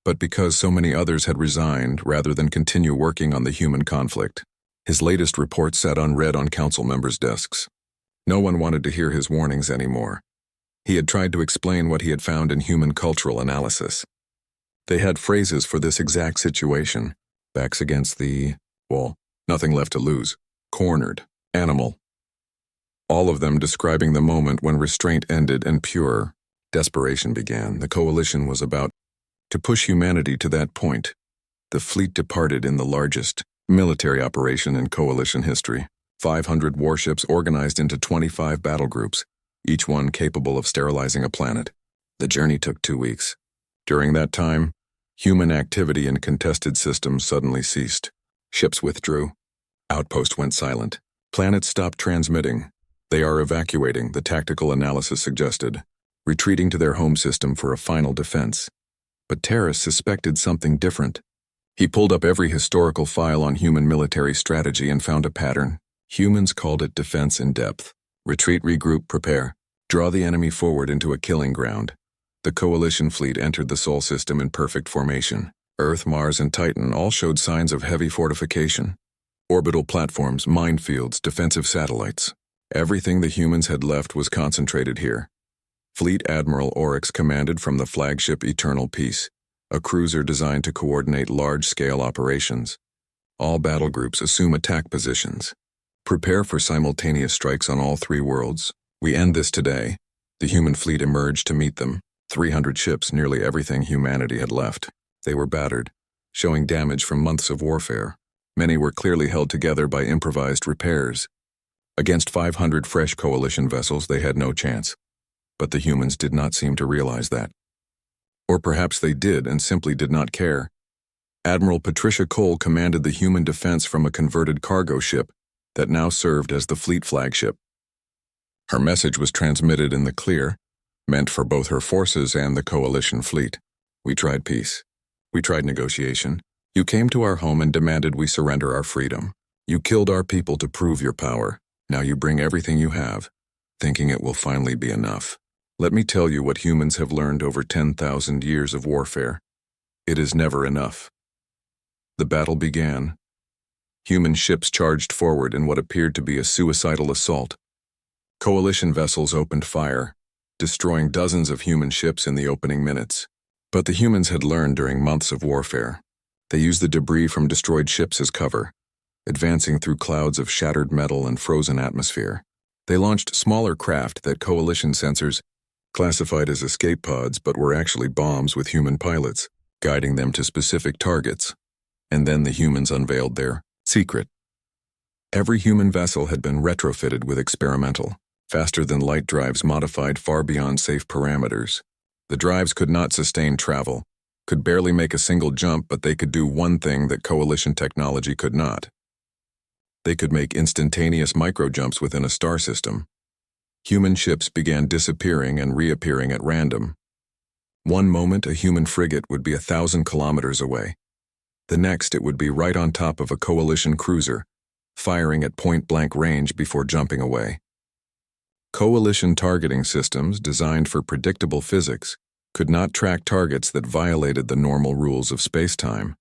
but because so many others had resigned rather than continue working on the human conflict. His latest report sat unread on council members' desks. No one wanted to hear his warnings anymore. He had tried to explain what he had found in human cultural analysis. They had phrases for this exact situation. Backs against the wall. Nothing left to lose. Cornered. Animal. All of them describing the moment when restraint ended and pure desperation began. The coalition was about to push humanity to that point. The fleet departed in the largest military operation in coalition history. 500 warships organized into 25 battle groups, each one capable of sterilizing a planet. The journey took 2 weeks. During that time, human activity in contested systems suddenly ceased. Ships withdrew. Outpost went silent. Planets stopped transmitting. They are evacuating, the tactical analysis suggested, retreating to their home system for a final defense. But Terrace suspected something different. He pulled up every historical file on human military strategy and found a pattern. Humans called it defense in depth. Retreat, regroup, prepare. Draw the enemy forward into a killing ground. The Coalition fleet entered the Sol system in perfect formation. Earth, Mars, and Titan all showed signs of heavy fortification. Orbital platforms, minefields, defensive satellites. Everything the humans had left was concentrated here. Fleet Admiral Oryx commanded from the flagship Eternal Peace, a cruiser designed to coordinate large-scale operations. All battle groups assume attack positions. Prepare for simultaneous strikes on all 3 worlds. We end this today. The human fleet emerged to meet them. 300 ships, nearly everything humanity had left. They were battered, showing damage from months of warfare. Many were clearly held together by improvised repairs. Against 500 fresh Coalition vessels, they had no chance. But the humans did not seem to realize that. Or perhaps they did and simply did not care. Admiral Patricia Cole commanded the human defense from a converted cargo ship that now served as the fleet flagship. Her message was transmitted in the clear, meant for both her forces and the Coalition fleet. We tried peace. We tried negotiation. You came to our home and demanded we surrender our freedom. You killed our people to prove your power. Now you bring everything you have, thinking it will finally be enough. Let me tell you what humans have learned over 10,000 years of warfare. It is never enough. The battle began. Human ships charged forward in what appeared to be a suicidal assault. Coalition vessels opened fire, destroying dozens of human ships in the opening minutes. But the humans had learned during months of warfare. They used the debris from destroyed ships as cover, advancing through clouds of shattered metal and frozen atmosphere. They launched smaller craft that Coalition sensors classified as escape pods but were actually bombs with human pilots, guiding them to specific targets. And then the humans unveiled their secret. Every human vessel had been retrofitted with experimental, faster-than-light drives modified far beyond safe parameters. The drives could not sustain travel, could barely make a single jump, but they could do one thing that Coalition technology could not. They could make instantaneous micro-jumps within a star system. Human ships began disappearing and reappearing at random. One moment, a human frigate would be 1,000 kilometers away. The next, it would be right on top of a Coalition cruiser, firing at point-blank range before jumping away. Coalition targeting systems, designed for predictable physics, could not track targets that violated the normal rules of space-time.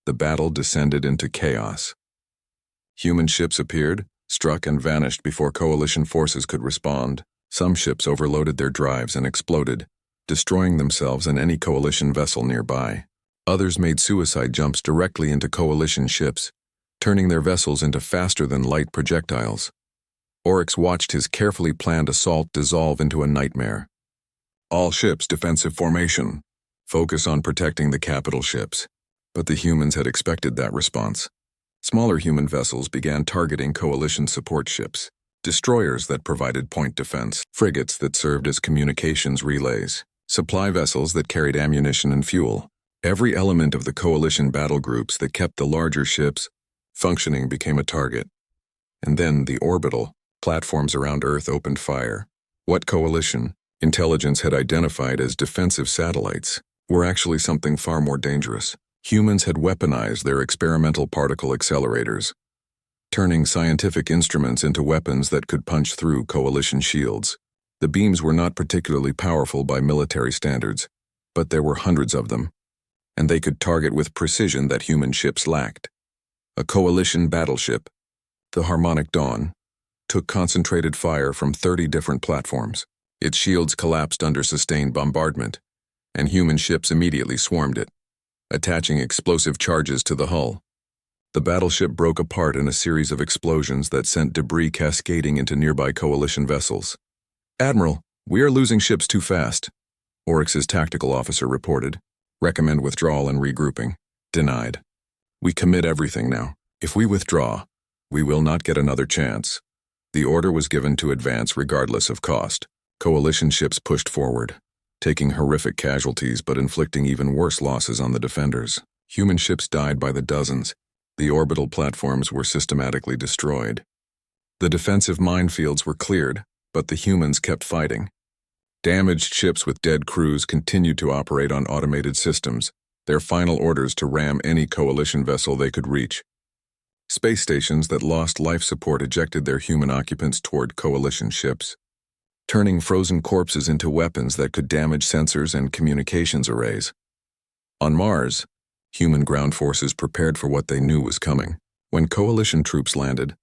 The battle descended into chaos. Human ships appeared, struck and vanished before Coalition forces could respond. Some ships overloaded their drives and exploded, destroying themselves and any Coalition vessel nearby. Others made suicide jumps directly into Coalition ships, turning their vessels into faster-than-light projectiles. Oryx watched his carefully planned assault dissolve into a nightmare. All ships defensive formation. Focus on protecting the capital ships. But the humans had expected that response. Smaller human vessels began targeting Coalition support ships, destroyers that provided point defense, frigates that served as communications relays, supply vessels that carried ammunition and fuel. Every element of the Coalition battle groups that kept the larger ships functioning became a target. And then the orbital platforms around Earth opened fire. What Coalition intelligence had identified as defensive satellites were actually something far more dangerous. Humans had weaponized their experimental particle accelerators, turning scientific instruments into weapons that could punch through Coalition shields. The beams were not particularly powerful by military standards, but there were hundreds of them, and they could target with precision that human ships lacked. A Coalition battleship, the Harmonic Dawn, took concentrated fire from 30 different platforms. Its shields collapsed under sustained bombardment, and human ships immediately swarmed it, attaching explosive charges to the hull. The battleship broke apart in a series of explosions that sent debris cascading into nearby Coalition vessels. "Admiral, we are losing ships too fast," Oryx's tactical officer reported. "Recommend withdrawal and regrouping." Denied. "We commit everything now. If we withdraw, we will not get another chance." The order was given to advance regardless of cost. Coalition ships pushed forward, taking horrific casualties but inflicting even worse losses on the defenders. Human ships died by the dozens, The orbital platforms were systematically destroyed. The defensive minefields were cleared, but the humans kept fighting. Damaged ships with dead crews continued to operate on automated systems, their final orders to ram any coalition vessel they could reach. Space stations that lost life support ejected their human occupants toward coalition ships, turning frozen corpses into weapons that could damage sensors and communications arrays. On Mars, human ground forces prepared for what they knew was coming. When coalition troops landed,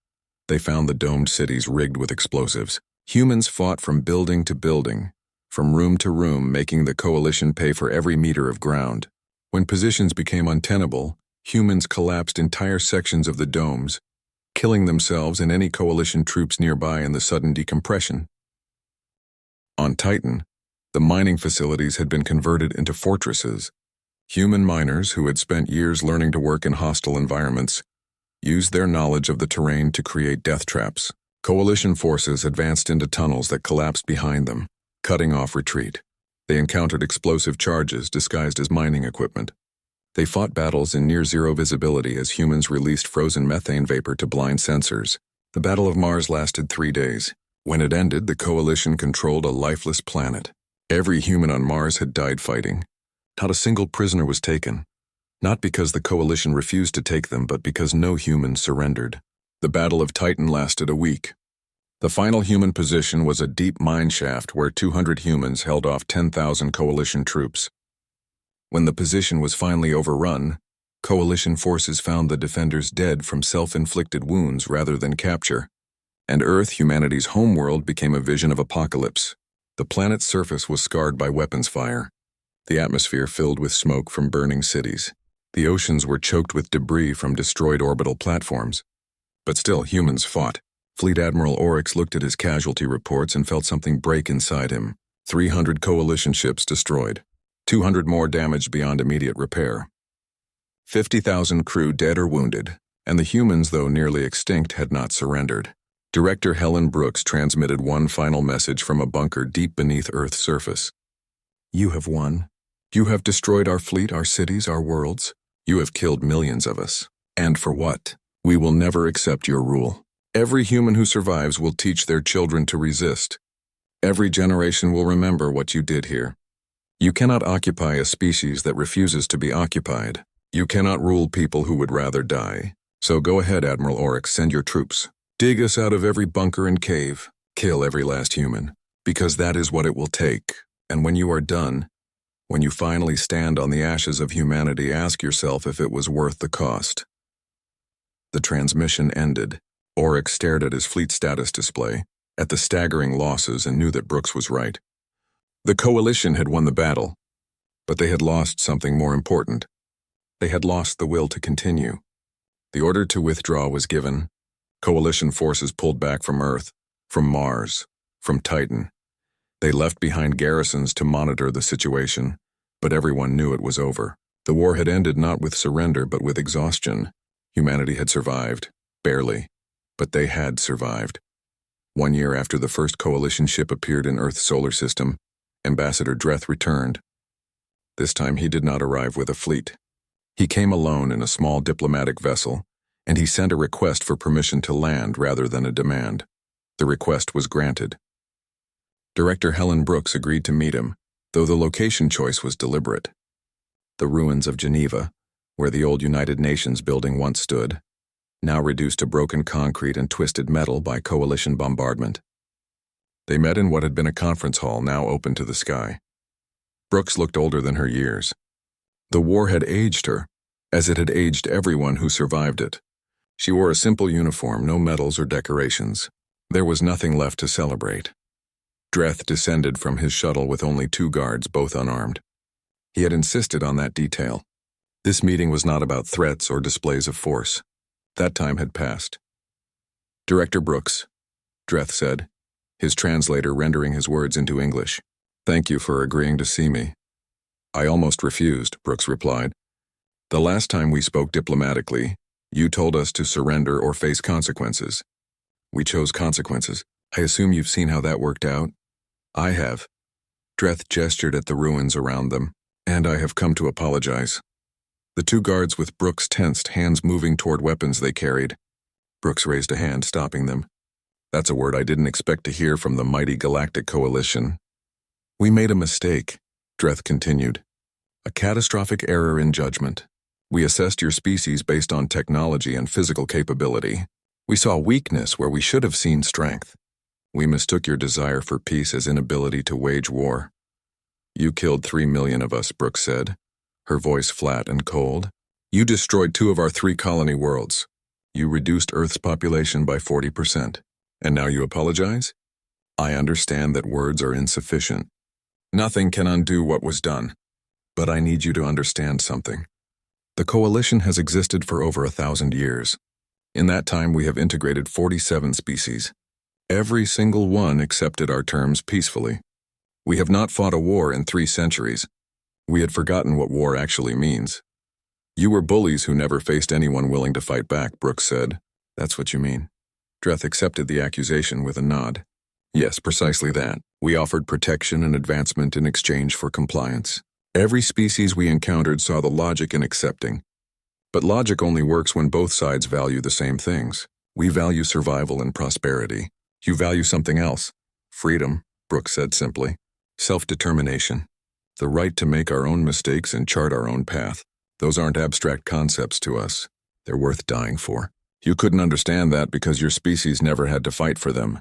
they found the domed cities rigged with explosives. Humans fought from building to building, from room to room, making the coalition pay for every meter of ground. When positions became untenable, humans collapsed entire sections of the domes, killing themselves and any coalition troops nearby in the sudden decompression. On Titan, the mining facilities had been converted into fortresses. Human miners who had spent years learning to work in hostile environments used their knowledge of the terrain to create death traps. Coalition forces advanced into tunnels that collapsed behind them, cutting off retreat. They encountered explosive charges disguised as mining equipment. They fought battles in near-zero visibility as humans released frozen methane vapor to blind sensors. The Battle of Mars lasted 3 days. When it ended, the coalition controlled a lifeless planet. Every human on Mars had died fighting. Not a single prisoner was taken. Not because the coalition refused to take them, but because no human surrendered. The Battle of Titan lasted a week. The final human position was a deep mine shaft where 200 humans held off 10,000 coalition troops. When the position was finally overrun, coalition forces found the defenders dead from self-inflicted wounds rather than capture. And Earth, humanity's homeworld, became a vision of apocalypse. The planet's surface was scarred by weapons fire. The atmosphere filled with smoke from burning cities. The oceans were choked with debris from destroyed orbital platforms. But still, humans fought. Fleet Admiral Oryx looked at his casualty reports and felt something break inside him. 300 coalition ships destroyed. 200 more damaged beyond immediate repair. 50,000 crew dead or wounded, and the humans, though nearly extinct, had not surrendered. Director Helen Brooks transmitted one final message from a bunker deep beneath Earth's surface. "You have won. You have destroyed our fleet, our cities, our worlds. You have killed millions of us. And for what? We will never accept your rule. Every human who survives will teach their children to resist. Every generation will remember what you did here. You cannot occupy a species that refuses to be occupied. You cannot rule people who would rather die. So go ahead, Admiral Oryx, send your troops. Dig us out of every bunker and cave. Kill every last human. Because that is what it will take. And when you are done, when you finally stand on the ashes of humanity, ask yourself if it was worth the cost." The transmission ended. Oryx stared at his fleet status display, at the staggering losses, and knew that Brooks was right. The coalition had won the battle, but they had lost something more important. They had lost the will to continue. The order to withdraw was given. Coalition forces pulled back from Earth, from Mars, from Titan. They left behind garrisons to monitor the situation, but everyone knew it was over. The war had ended not with surrender, but with exhaustion. Humanity had survived, barely, but they had survived. 1 year after the first coalition ship appeared in Earth's solar system, Ambassador Dreth returned. This time he did not arrive with a fleet. He came alone in a small diplomatic vessel, and he sent a request for permission to land rather than a demand. The request was granted. Director Helen Brooks agreed to meet him, though the location choice was deliberate. The ruins of Geneva, where the old United Nations building once stood, now reduced to broken concrete and twisted metal by coalition bombardment. They met in what had been a conference hall, now open to the sky. Brooks looked older than her years. The war had aged her, as it had aged everyone who survived it. She wore a simple uniform, no medals or decorations. There was nothing left to celebrate. Dreth descended from his shuttle with only 2 guards, both unarmed. He had insisted on that detail. This meeting was not about threats or displays of force. That time had passed. "Director Brooks," Dreth said, his translator rendering his words into English. "Thank you for agreeing to see me." "I almost refused," Brooks replied. "The last time we spoke diplomatically, you told us to surrender or face consequences. We chose consequences. I assume you've seen how that worked out?" "I have." Dreth gestured at the ruins around them. "And I have come to apologize. The two guards with Brooks tensed, hands moving toward weapons they carried. Brooks raised a hand, stopping them. That's a word I didn't expect to hear from the mighty Galactic Coalition. We made a mistake, Dreth continued. A catastrophic error in judgment. We assessed your species based on technology and physical capability. We saw weakness where we should have seen strength. We mistook your desire for peace as inability to wage war. You killed 3 million of us, Brooks said, her voice flat and cold. You destroyed 2 of our 3 colony worlds. You reduced Earth's population by 40%. And now you apologize? I understand that words are insufficient. Nothing can undo what was done. But I need you to understand something. The Coalition has existed for over 1,000 years. In that time, we have integrated 47 species. Every single one accepted our terms peacefully. We have not fought a war in 3 centuries. We had forgotten what war actually means. You were bullies who never faced anyone willing to fight back, Brooks said. That's what you mean. Dreth accepted the accusation with a nod. Yes, precisely that. We offered protection and advancement in exchange for compliance. Every species we encountered saw the logic in accepting. But logic only works when both sides value the same things. We value survival and prosperity. You value something else. Freedom, Brooks said simply. Self-determination. The right to make our own mistakes and chart our own path. Those aren't abstract concepts to us. They're worth dying for. You couldn't understand that because your species never had to fight for them.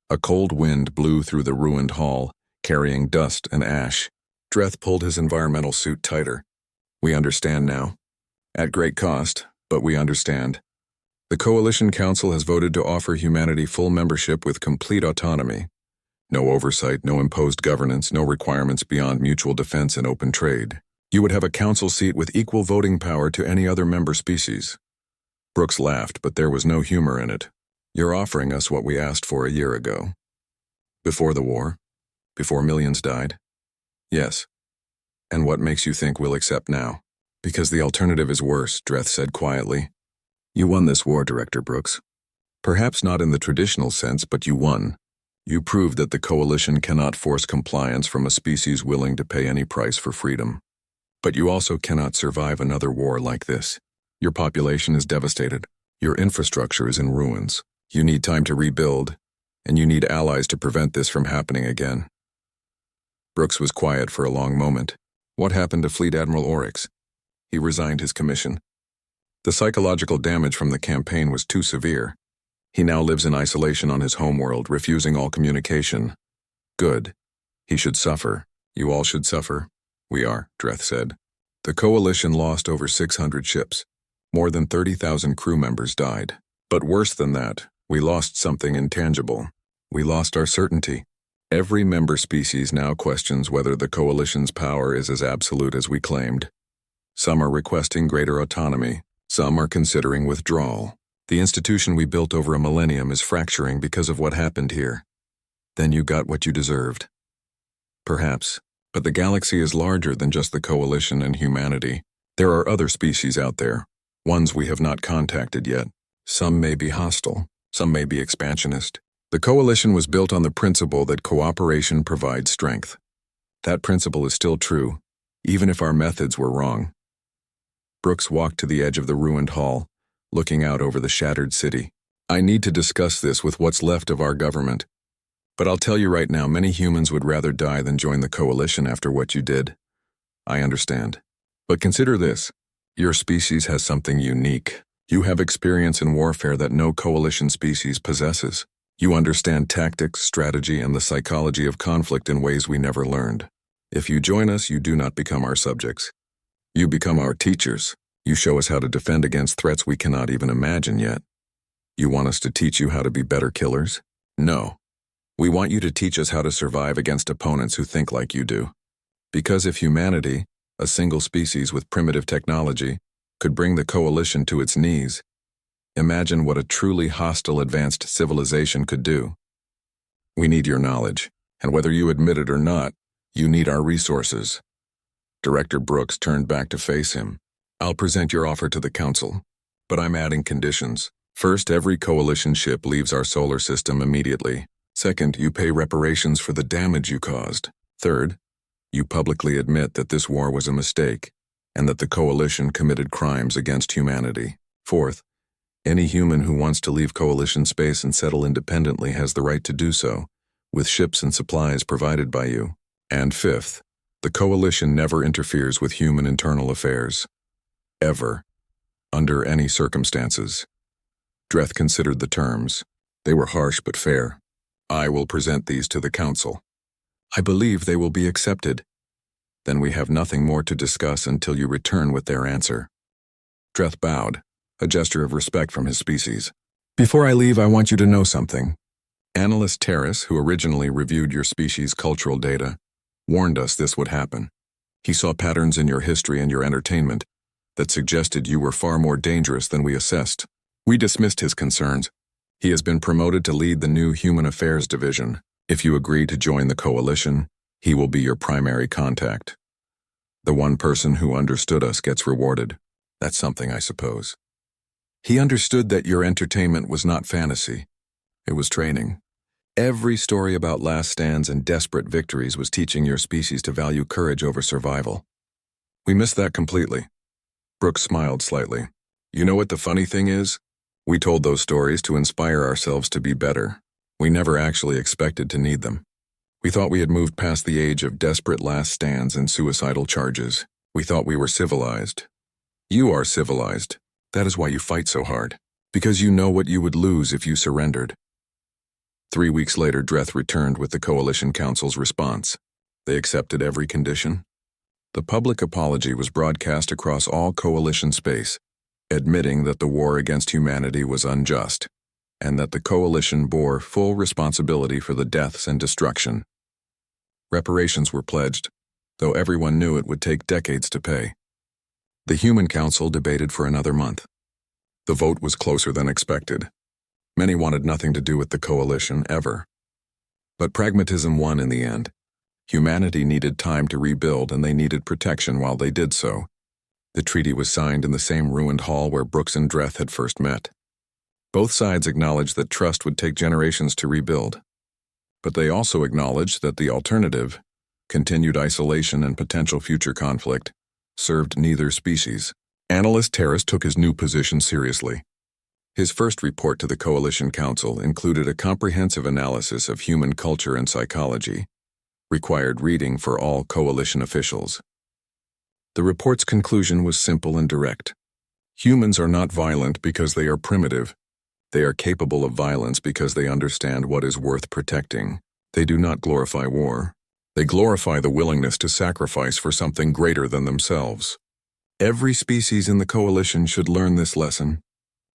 A cold wind blew through the ruined hall, carrying dust and ash. Dreth pulled his environmental suit tighter. We understand now. At great cost, but we understand. The Coalition Council has voted to offer humanity full membership with complete autonomy. No oversight, no imposed governance, no requirements beyond mutual defense and open trade. You would have a council seat with equal voting power to any other member species. Brooks laughed, but there was no humor in it. You're offering us what we asked for a year ago. Before the war? Before millions died? Yes. And what makes you think we'll accept now? Because the alternative is worse, Dreth said quietly. You won this war, Director Brooks. Perhaps not in the traditional sense, but you won. You proved that the Coalition cannot force compliance from a species willing to pay any price for freedom. But you also cannot survive another war like this. Your population is devastated. Your infrastructure is in ruins. You need time to rebuild, and you need allies to prevent this from happening again. Brooks was quiet for a long moment. What happened to Fleet Admiral Oryx? He resigned his commission. The psychological damage from the campaign was too severe. He now lives in isolation on his homeworld, refusing all communication. Good. He should suffer. You all should suffer. We are, Dreth said. The Coalition lost over 600 ships. More than 30,000 crew members died. But worse than that, we lost something intangible. We lost our certainty. Every member species now questions whether the Coalition's power is as absolute as we claimed. Some are requesting greater autonomy. Some are considering withdrawal. The institution we built over a millennium is fracturing because of what happened here. Then you got what you deserved. Perhaps, but the galaxy is larger than just the Coalition and humanity. There are other species out there, ones we have not contacted yet. Some may be hostile, some may be expansionist. The Coalition was built on the principle that cooperation provides strength. That principle is still true, even if our methods were wrong. Brooks walked to the edge of the ruined hall, looking out over the shattered city. I need to discuss this with what's left of our government. But I'll tell you right now, many humans would rather die than join the Coalition after what you did. I understand. But consider this. Your species has something unique. You have experience in warfare that no Coalition species possesses. You understand tactics, strategy, and the psychology of conflict in ways we never learned. If you join us, you do not become our subjects. You become our teachers. You show us how to defend against threats we cannot even imagine yet. You want us to teach you how to be better killers? No. We want you to teach us how to survive against opponents who think like you do. Because if humanity, a single species with primitive technology, could bring the Coalition to its knees, imagine what a truly hostile advanced civilization could do. We need your knowledge, and whether you admit it or not, you need our resources. Director Brooks turned back to face him. I'll present your offer to the Council, but I'm adding conditions. First, every Coalition ship leaves our solar system immediately. Second, you pay reparations for the damage you caused. Third, you publicly admit that this war was a mistake. and that the Coalition committed crimes against humanity. Fourth, any human who wants to leave Coalition space and settle independently has the right to do so, with ships and supplies provided by you. And fifth, the Coalition never interferes with human internal affairs. Ever. Under any circumstances. Dreth considered the terms. They were harsh but fair. I will present these to the Council. I believe they will be accepted. Then we have nothing more to discuss until you return with their answer. Dreth bowed, a gesture of respect from his species. Before I leave, I want you to know something. Analyst Terrace, who originally reviewed your species' cultural data, warned us this would happen. He saw patterns in your history and your entertainment that suggested you were far more dangerous than we assessed. We dismissed his concerns. He has been promoted to lead the new Human Affairs Division. If you agree to join the Coalition, he will be your primary contact. The one person who understood us gets rewarded. That's something, I suppose. He understood that your entertainment was not fantasy. It was training. Every story about last stands and desperate victories was teaching your species to value courage over survival. We missed that completely. Brooks smiled slightly. You know what the funny thing is? We told those stories to inspire ourselves to be better. We never actually expected to need them. We thought we had moved past the age of desperate last stands and suicidal charges. We thought we were civilized. You are civilized. That is why you fight so hard. Because you know what you would lose if you surrendered. 3 weeks later, Dreth returned with the Coalition Council's response. They accepted every condition. The public apology was broadcast across all Coalition space, admitting that the war against humanity was unjust, and that the Coalition bore full responsibility for the deaths and destruction. Reparations were pledged, though everyone knew it would take decades to pay. The Human Council debated for another month. The vote was closer than expected. Many wanted nothing to do with the Coalition, ever. But pragmatism won in the end. Humanity needed time to rebuild, and they needed protection while they did so. The treaty was signed in the same ruined hall where Brooks and Dreth had first met. Both sides acknowledged that trust would take generations to rebuild. But they also acknowledged that the alternative, continued isolation and potential future conflict, served neither species. Analyst Terrace took his new position seriously. His first report to the Coalition Council included a comprehensive analysis of human culture and psychology, required reading for all Coalition officials. The report's conclusion was simple and direct. Humans are not violent because they are primitive. They are capable of violence because they understand what is worth protecting. They do not glorify war. They glorify the willingness to sacrifice for something greater than themselves. Every species in the Coalition should learn this lesson.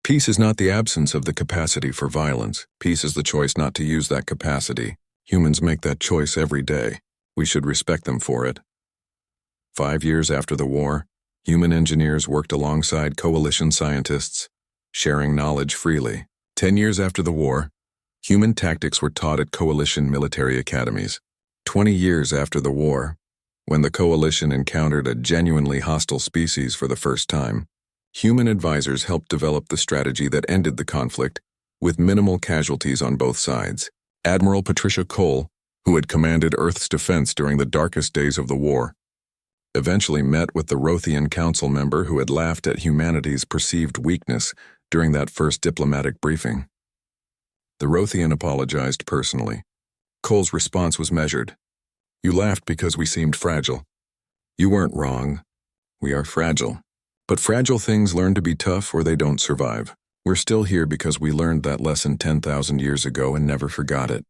Peace is not the absence of the capacity for violence. Peace is the choice not to use that capacity. Humans make that choice every day. We should respect them for it. 5 years after the war, human engineers worked alongside Coalition scientists, sharing knowledge freely. 10 years after the war, human tactics were taught at Coalition military academies. 20 years after the war, when the Coalition encountered a genuinely hostile species for the first time, human advisors helped develop the strategy that ended the conflict with minimal casualties on both sides. Admiral Patricia Cole, who had commanded Earth's defense during the darkest days of the war, eventually met with the Rothian council member who had laughed at humanity's perceived weakness during that first diplomatic briefing. The Rothian apologized personally. Cole's response was measured. You laughed because we seemed fragile. You weren't wrong. We are fragile. But fragile things learn to be tough or they don't survive. We're still here because we learned that lesson 10,000 years ago and never forgot it.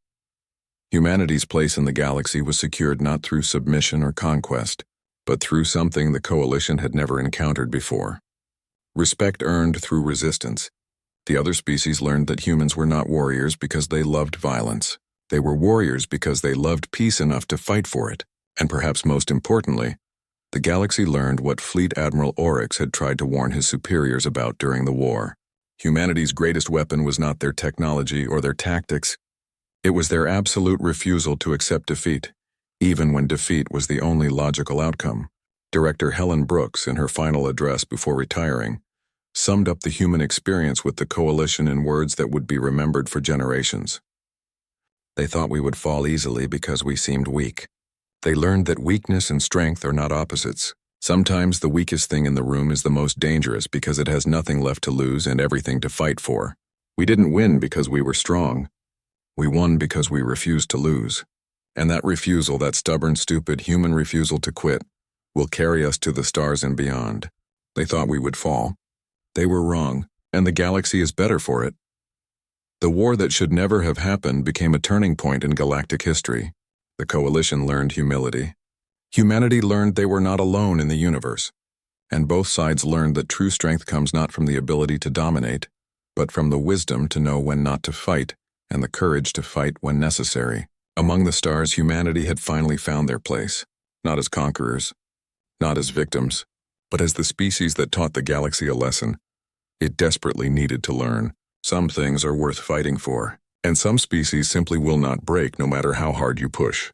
Humanity's place in the galaxy was secured not through submission or conquest, but through something the Coalition had never encountered before. Respect earned through resistance. The other species learned that humans were not warriors because they loved violence. They were warriors because they loved peace enough to fight for it. And perhaps most importantly, the galaxy learned what Fleet Admiral Oryx had tried to warn his superiors about during the war. Humanity's greatest weapon was not their technology or their tactics. It was their absolute refusal to accept defeat, even when defeat was the only logical outcome. Director Helen Brooks, in her final address before retiring, summed up the human experience with the Coalition in words that would be remembered for generations. They thought we would fall easily because we seemed weak. They learned that weakness and strength are not opposites. Sometimes the weakest thing in the room is the most dangerous because it has nothing left to lose and everything to fight for. We didn't win because we were strong. We won because we refused to lose. And that refusal, that stubborn, stupid, human refusal to quit, will carry us to the stars and beyond. They thought we would fall. They were wrong, and the galaxy is better for it. The war that should never have happened became a turning point in galactic history. The Coalition learned humility. Humanity learned they were not alone in the universe. And both sides learned that true strength comes not from the ability to dominate, but from the wisdom to know when not to fight, and the courage to fight when necessary. Among the stars, humanity had finally found their place, not as conquerors, not as victims, but as the species that taught the galaxy a lesson it desperately needed to learn. Some things are worth fighting for, and some species simply will not break no matter how hard you push.